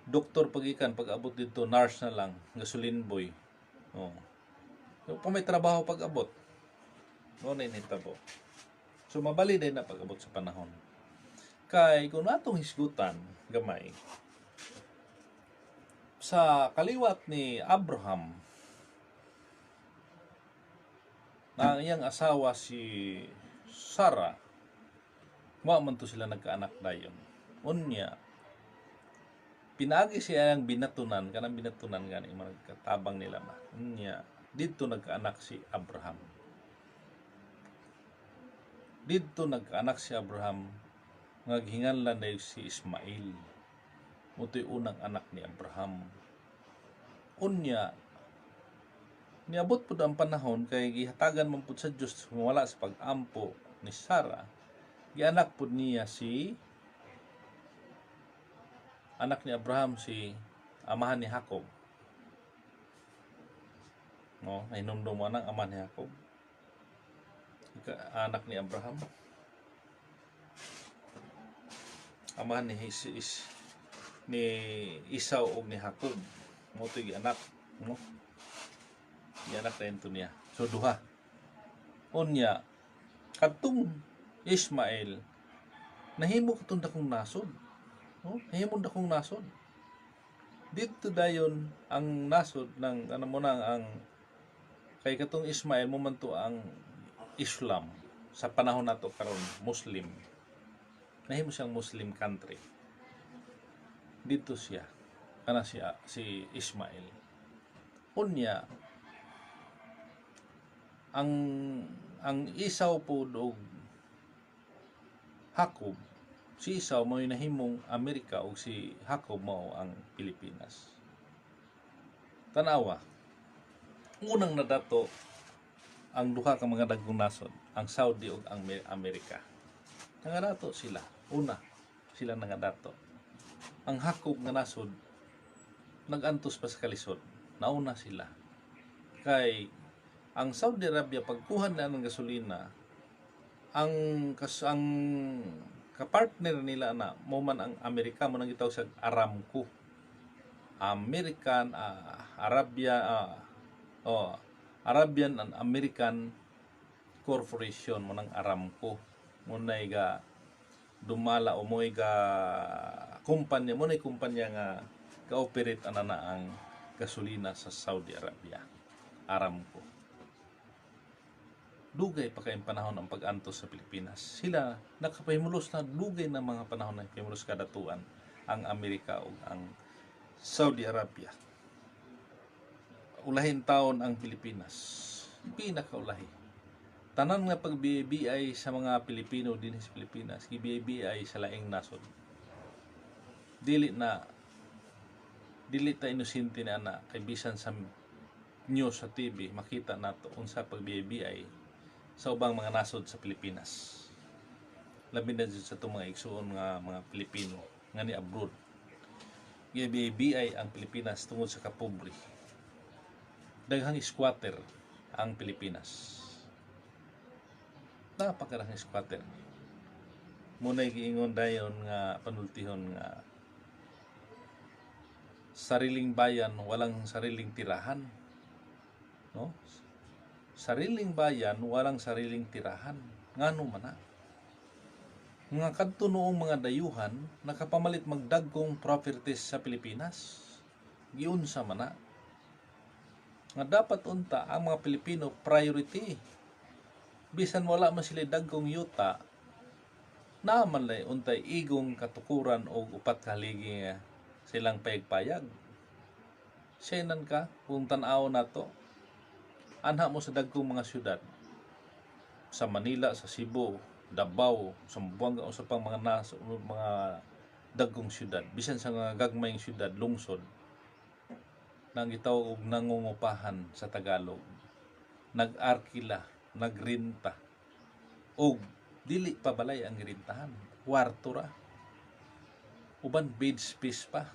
Doktor pagikan, pag-abot dito nurse na lang, gasoline boy. Pa may trabaho pag-abot. No na initabo. So mabali din na pag-abot sa panahon. Kay kung natong hisgutan gamay sa kaliwat ni Abraham, ang iyang asawa si Sarah, wa man to sila nagkaanak dayon. Unya pinagi siya ang binatunan, kanang binatunan gani mga katabang nila ma. Unya didto nagkaanak si Abraham. Didto nagkaanak si Abraham nga gihinganlan dayon si Ismail. Mutoy unang anak ni Abraham. Unya niabot pud ang panahon kay gihatagan man pud sa Dios wala sa pag-ampo ni Sarah. Gianak pud niya si anak ni Abraham si amahan ni Jacob. No, hinumdum mo nang amahan ni Jacob. Anak ni Abraham. Amahan ni ni Esau ug ni Jacob. Mo to anak, no? Anak na ito niya. So duha. Unya kadtong Ismael nahimo katong dakong nasod. No? Nahimo dakong nasod. Dito dayon ang nasod ng ano mo nang ang kay katong Ismael mo man to ang Islam sa panahon nato karon Muslim. Nahimo siyang Muslim country. Dito siya kana siya si Ismael. Unya ang Esau po og Jacob, si Esau mo nahimong Amerika ug si Jacob mo ang Pilipinas. Tanawa, unang nadato ang duha ka mga dagkong nasod, ang Saudi ug ang Amerika. Nangadato sila, una sila nangadato. Ang Jacob nga nasod nagantos pa sa kalisod, nauna sila. Kay ang Saudi Arabia pagkuhan na ng gasolina ang kapartner nila na mo man ang Amerika mo nang gitawag sa Aramco. American Arabian and American Corporation mo ng Aramco. Mo na ga dumala o mo ga kumpanya nga ka-operate anana ang gasolina sa Saudi Arabia. Aramco. Dugay pa kayong panahon ang pag-antos sa Pilipinas. Sila nakapahimulos na dugay na mga panahon na pahimulos kadatuan ang Amerika o ang Saudi Arabia. Ulahin taon ang Pilipinas. Pinakaulahi. Tanan nga pag-BBI sa mga Pilipino din sa Pilipinas, BBI sa laing nasod. Dili ta inosente na ana kay bisan sa news sa TV makita nato unsa pag-BBI sa ubang mga nasod sa Pilipinas. Labi na dyan sa itong mga igsuon nga mga Pilipino nga ni abroad. BBI ang Pilipinas tungod sa kapobre. Daghang squatter ang Pilipinas. Napakarang squatter. Muna'y giingon dayon nga panultihon nga sariling bayan, walang sariling tirahan. No? Sariling bayan, walang sariling tirahan. Ngano man na? Nga kadto noong mga dayuhan, nakapamalit magdagkong properties sa Pilipinas. Giunsa man na? Nga dapat unta ang mga Pilipino priority. Bisan wala man sila dagkong yuta, naman lay untay igong katukuran o upat kaligi nga silang payag-payag. Senan ka kung tan-aw nato. Anha mo sa dagkong mga syudad. Sa Manila, sa Cebu, Davao, Zamboanga o sa pang mga dagkong syudad. Bisan sa mga gagmayng syudad, lungsod, nang gitawag og nangungupahan sa Tagalog. Nag-arkila, nagrenta, og dili pa balay ang girintahan. Kwarto ra. Uban bed space pa.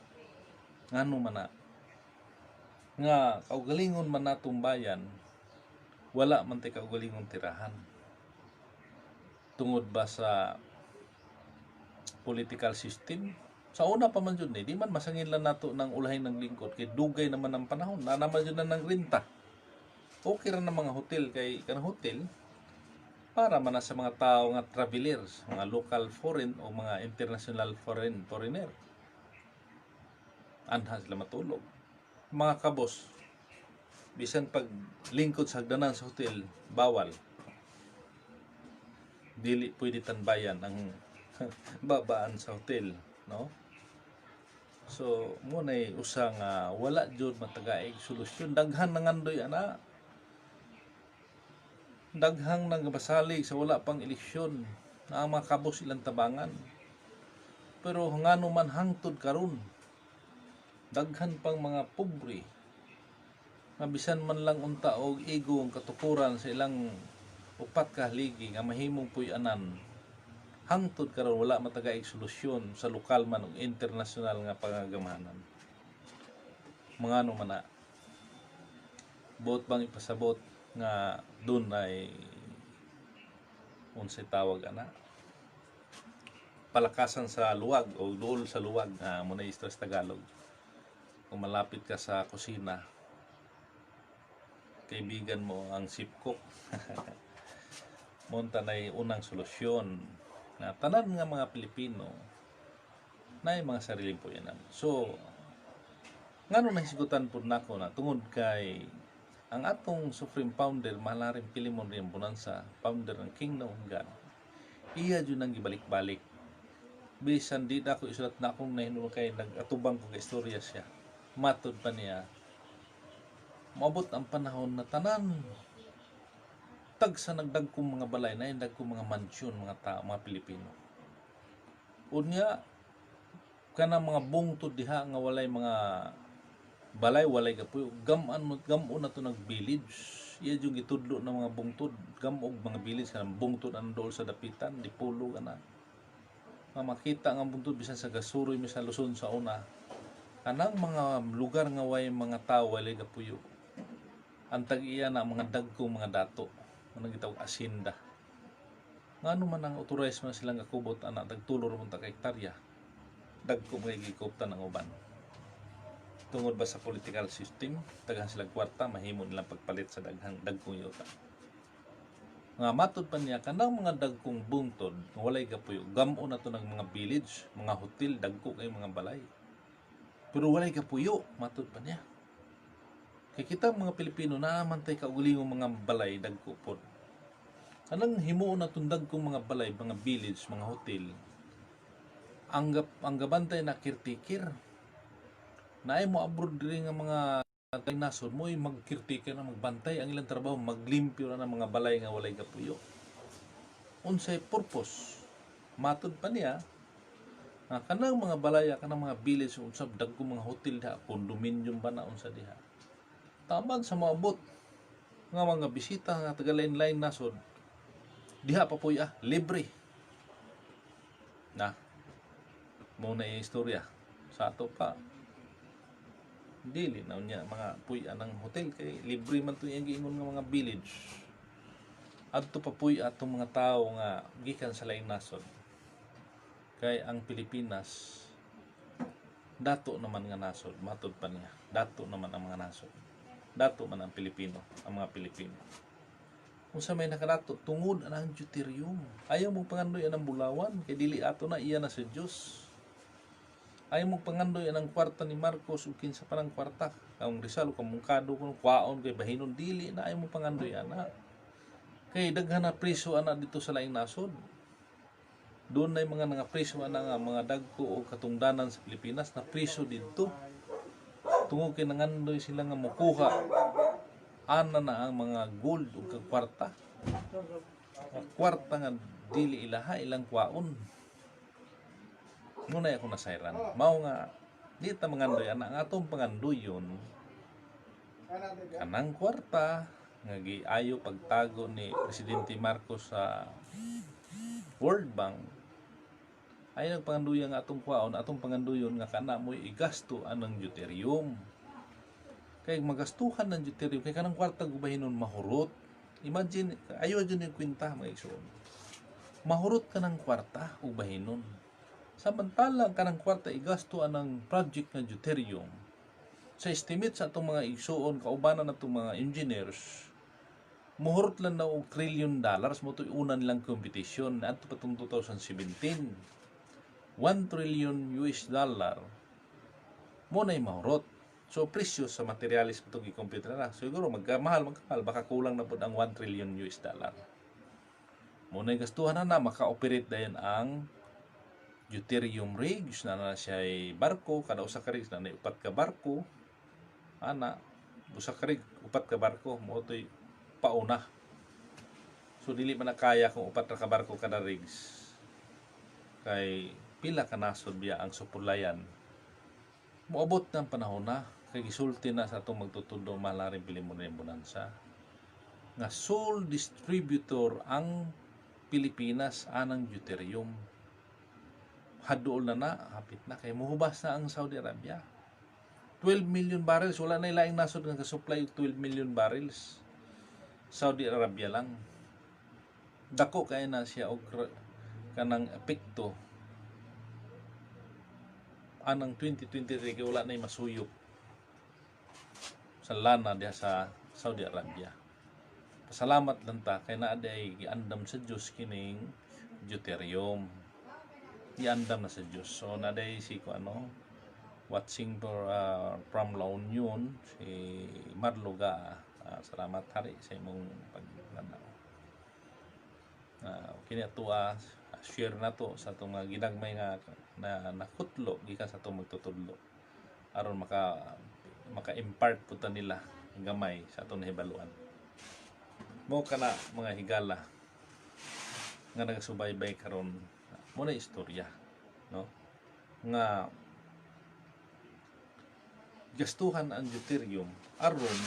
Ngano man na? Nga kaugalingon man natong bayan, wala man tay kaugalingon tirahan. Tungod ba sa political system? Sa una pa man yun di man masangin lang nato ng ulahin ng lingkod kay dugay naman ang panahon. Na naman yun na ng renta. Okay ra ng mga hotel kay kanang hotel para man sa mga tao nga travelers, mga local foreign o mga international foreigner. Anha sila matulog. Mga kabos, bisan pag lingkod sa hagdanan sa hotel, bawal. Dili pwede tanbayan ang babaan sa hotel, no? So, muna'y usang wala jud matagaig solusyon. Daghan nangandoy ana. Daghang nagbasalig sa wala pang eleksyon na ang mga kabos ilang tabangan. Pero ngano man hangtod karon, daghan pang mga pobre nga bisan man lang unta og ego ang katukuran sa ilang upat ka haligi nga mahimong puy-anan. Hangtod karon wala matagaig solusyon sa lokal man ug internasyonal nga pangagamahanan. Mangano man na buot bang ipasabot nga doon ay unsay tawag ana palakasan sa luwag o duol sa luwag muna stress Tagalog. Kung malapit ka sa kusina, kaibigan mo ang chef cook. Munta na unang solusyon na tanan nga mga Pilipino na mga sariling puyanan. So ngano nahisgutan po nako na tungod kay ang atong Supreme Founder, Malarim Pilimon Bonanza, founder ng Kingdom of God, iya dyan ang gibalik-balik. Bisan di na ako isulat na akong nahinulong kay nag-atubang kong istorya siya. Matod pa niya, maabot ang panahon na tanan, tag sa nagdagkong mga balay, na nagdagkong mga mansyon, mga tao, mga Pilipino. Unya, kanang mga bungtod diha nga walay mga balay walay kapoy gamon na to nag-village. Iya yung gitudlo ng mga bungtod gamog mga village kanang bungtod ang dool sa dapitan dipulo kana nga makita nga bungtod bisan sa Gasuroy mi sa Luzon sa una kanang mga lugar nga way mga tao walay kapuyo ang tag-iya na mga dagkong mga dato nga gitawag asinda Ngano man ang authorize man silang kakubot anak dagtulor mo ta ka hektarya. Dagko mga gikopta ng uban. Tungod ba sa political system, daghan silang kwarta, mahimo nilang pagpalit sa dagkong yuta. Nga matod pa niya, kanang mga dagkong bungtod, walay kapuyo, gamo na to ng mga village, mga hotel, dagko kay mga balay. Pero walay kapuyo, matod pa niya. Kaya kita mga Pilipino na mantay kaugulingong mga balay, dagko po. Kanang himuon na tundag kong mga balay, mga village, mga hotel, ang gabantay na kirtikir. Naay mo abroad rin nga mga nasod mo magkirtikir na magbantay. Ang ilang trabaho, maglimpyo na ng mga balay nga walay kapuyo. Unsay purpose? Matod pa niya, kanang mga balaya, kanang mga village, unsab dagkong mga hotel diha, condominium ba na unsa diha. Taman sa maabot nga mga bisita nga taga-lain-lain nasod, diha pa puy libre. Na, muna yung istorya. Sa ato pa, dili na niya mga puy ng hotel, kay libre man to yung giingon nga mga village. Adto pa puy atong mga tao nga gikan sa lain nasod. Kay ang Pilipinas, dato naman nga nasod, matod pa niya. Dato naman ang mga nasod. Dato man ang Pilipino, ang mga Pilipino. Kung sa may nakadato, tungod ang deuterium. Ayaw mong pangandoy ang bulawan, kay dili ato na iya na sa Diyos. Ayaw mong pangandoy ang kwarta ni Marcos, o kinsa pa ng kwarta. Kaong Rizal, kamungkado, kung kwaon, kay bahinon, dili na ayaw mong pangandoy ana. Kay daghan na priso ana dito sa laing nasod. Doon na mga nga priso ana nga mga dagko o katungdanan sa Pilipinas na priso dito. Tungod kay nangandoy sila nga mukuha ana na ang mga gold o kwarta. Kwarta nga dili ilaha ilang kwaon. Muna ako nasayran. Mao nga di ta mangandoy ana nga atong pangandoyon. Kanang kwarta nga giayo pagtago ni Presidente Marcos sa World Bank ay nagpanganduyan nga atong kwaon, atong panganduyon nga kana mo'y igasto anang deuterium. Kay magastuhan ng deuterium, kay kanang kwarta gubahinon mahurot. Imagine, ayo dyan yung kwenta mga igsoon. Mahurot ka ng kwarta, ubahinon. Samantalang kanang kwarta igasto anang project ng deuterium. Sa estimate sa atong mga igsoon, kaubanan na itong mga engineers, muhurot lang na $1 trillion mo ito'y una nilang competition at patong 2017. $1 trillion mo na'y mahurot. So, presyo sa materialis itong i-compute na. Siguro, magkamahal, baka kulang na po ang $1 trillion. Mo na'y gastuhan na maka-operate na yan ang deuterium rigs, na siya ay barko, kada usa ka rigs, na upat ka barko, usa ka rig, upat ka barko, mo ito'y pauna. So, dili man na kaya kung upat na ka barko kada rigs. Kay pila ka nasod biya ang supulayan. Moabot ng panahon na, kay gisulti na sa itong magtutundo malaring Pilipinas bonanza. Nga sole distributor ang Pilipinas anang deuterium. Haduol na hapit na, kay muhubas na ang Saudi Arabia. 12 million barrels, wala na ilaing nasod nga supply 12 million barrels. Saudi Arabia lang. Dako kaya na siya og kanang epekto anang 2023 kay wala na masuyop sa lana diha sa Saudi Arabia. Pasalamat lang ta kay naa day giandam sa Dios kining deuterium. Giandam na sa Dios. So na day si watching from La Union si Marloga. Salamat hari sa imong paglanaw. Kini atua share na to sa itong mga ginagmay nga na nakutlo gikan sa itong magtutudlo aron maka-impart po ta nila gamay sa itong nahibaluan. Mo kana mga higala nga nagasubaybay karon mo na istorya, no? Nga gastuhan ang deuterium aron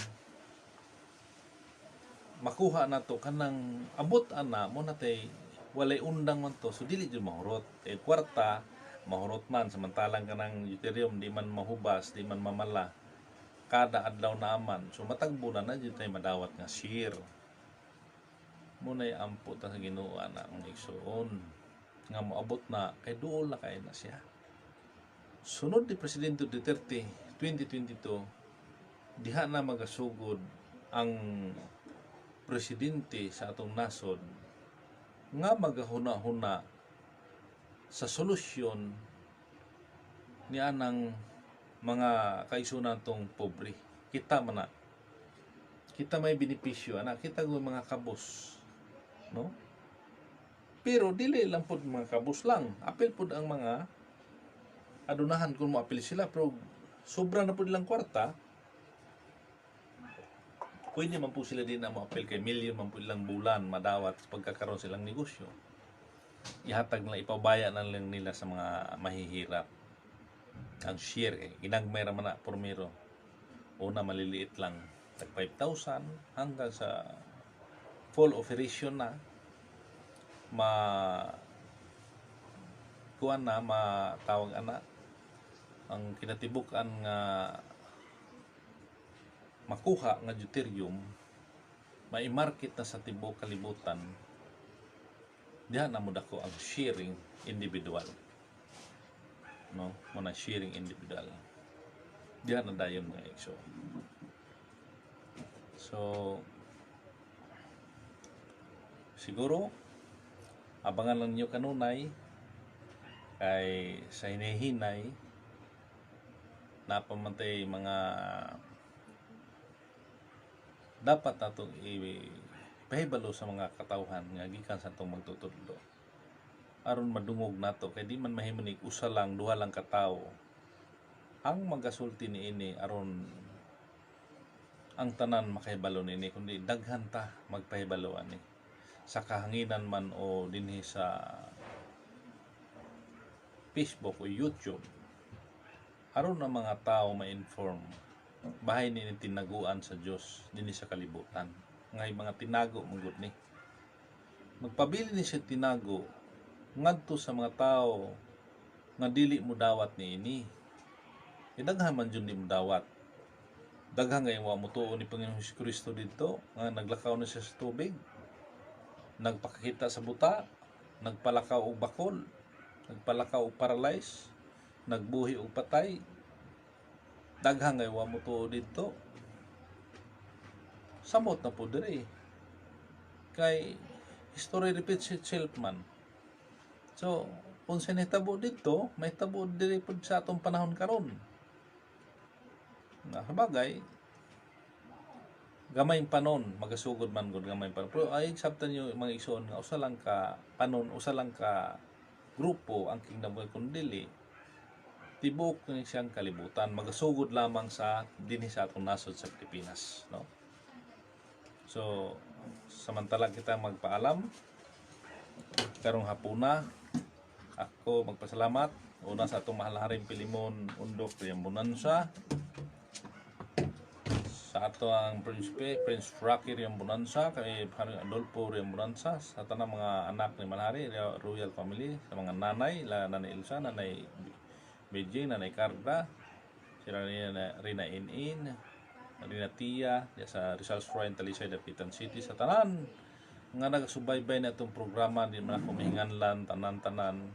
makuha na to kanang abot ana mo natay walay undang man to, so dili jud mahurot. Kwarta mahurot man, samantalang kanang deuterium di man mahubas, di man mamala, kada adlaw na aman, so matagbo na jud tay madawat nga share. Muna'y ampo ta sa Ginoo ana mga igsoon nga moabot na kay duol na kay na siya. Sunod ni Presidente Duterte 2022 diha na magasugod ang presidente sa atong nasod nga magahuna-huna sa solusyon ni anang mga kaisunan tong pobre. Kita man na. Kita may benepisyo ana, kita go mga kabos, no? Pero dili lang pud mga kabos lang. Apil pud ang mga adunahan kung mo apil sila, pero sobra na pud ilang kwarta. Pwede man po sila din na mo-apil kay milyon man po ilang bulan madawat pagkakaroon silang negosyo. Ihatag na ipabaya na lang nila sa mga mahihirap. Ang share kay ginagmay ra man na pormero. Una maliliit lang, tag 5,000 hanggang sa full operation na kuan na matawag ana ang kinatibukan nga makuha nga deuterium mai-market na sa tibuok kalibutan. Diha na mo dako ang sharing individual, no, muna sharing individual diha na dayon mga igso. So siguro abangan lang niyo kanunay kay sa hinahinay napamantay mga dapat natong ipahibalo sa mga katawhan nga gikan sa atong magtutudlo aron madungog nato kay di man mahimunig usa lang duha lang ka tawo ang magasulti niini aron ang tanan makahibalo niini, kundi daghan ta magpahibalo ani sa kahanginan man o dinhi sa Facebook o YouTube aron ang mga tao ma-inform bahay ni tinaguan sa Dios dinhi sa kalibutan ngay mga tinago manggod ni magpabili ni siya tinago ngadto sa mga tao nga dili mo dawat niini. Daghan man jud ni mo dawat, daghan ngay wa mo tuo ni Panginoong Jesucristo dito nga naglakaw na siya sa tubig, nagpakita sa buta, nagpalakaw og bakol, nagpalakaw og paralyze, nagbuhi og patay. Daghang ngay wa mo tuo dito. Samot na po diri. Kay history repeats itself man. So, kung sa nahitabo dito, may tabo diri po sa atong panahon karon. Nga sabagay, gamayng panon, magasugod man gud gamayng panon. Pero ay sabtan niyo mga igsoon nga usa lang ka panon, usa lang ka grupo ang kingdom of God dili tibok ni siyang kalibutan magasugod lamang sa dinhi sa atong nasod sa Pilipinas, no? So samantala kita magpaalam karong hapuna, ako magpasalamat una sa atong mahal haring Pilimon Undok Riambonanza, sa ato ang Prince Rocky Riambonanza, kay Haring Adolfo Riambonanza, sa tanang mga anak ni Malhari Royal Family, sa mga nanay, Nanay Elsa, Nanay Beijing, Nanay Carda, sila Rina In, Rina Tia, sa Rizal Shrine, Talisay, Dapitan City, sa tanan nga nagsubaybay na itong programa, di man ako mahinganlan, tanan-tanan,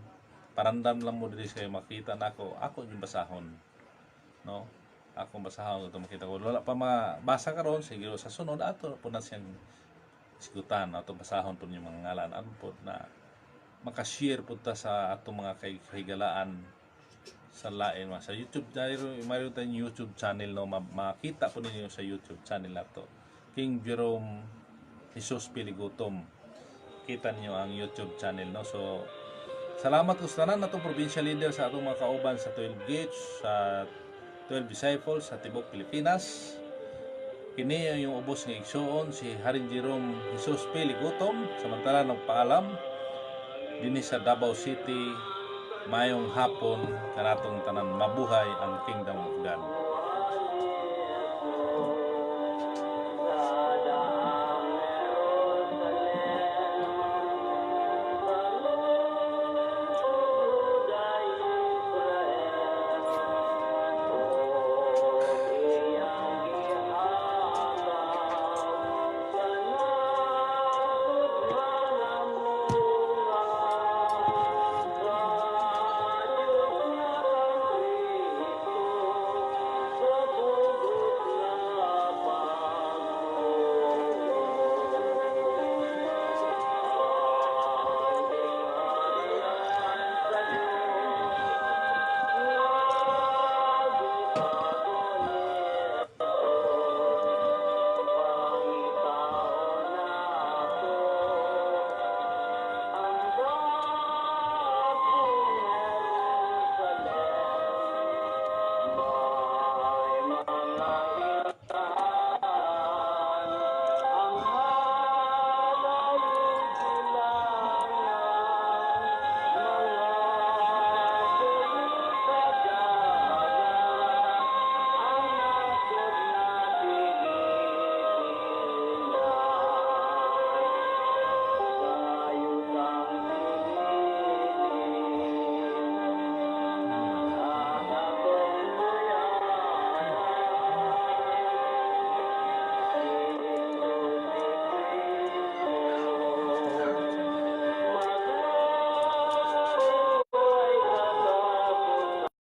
parandam lang mo dili sa makita na ako yung basahon, no? Ako basahon ito makita ko. Wala pa mabasa karon, siguro sa sunod ato po na siyang isgutan, ato basahon po yung mga ngalan, ano po na makashare po ta sa atong mga kahigalaan sa lain sa YouTube. Mayroon tayong YouTube channel, no, makita po ninyo sa YouTube channel na to, King Jerome Jesus Piligutom. Kita niyo ang YouTube channel, no? So salamat ko sa tanan natong provincial leader sa atong mga kauban sa 12 Gates, sa 12 Disciples sa tibok Pilipinas. Kini yung ubos ng igsoon si Haring Jerome Jesus Piligutom. Samantala nagpaalam dinhi sa Davao City. Mayong hapon kanatong tanan, mabuhay ang Kingdom of God.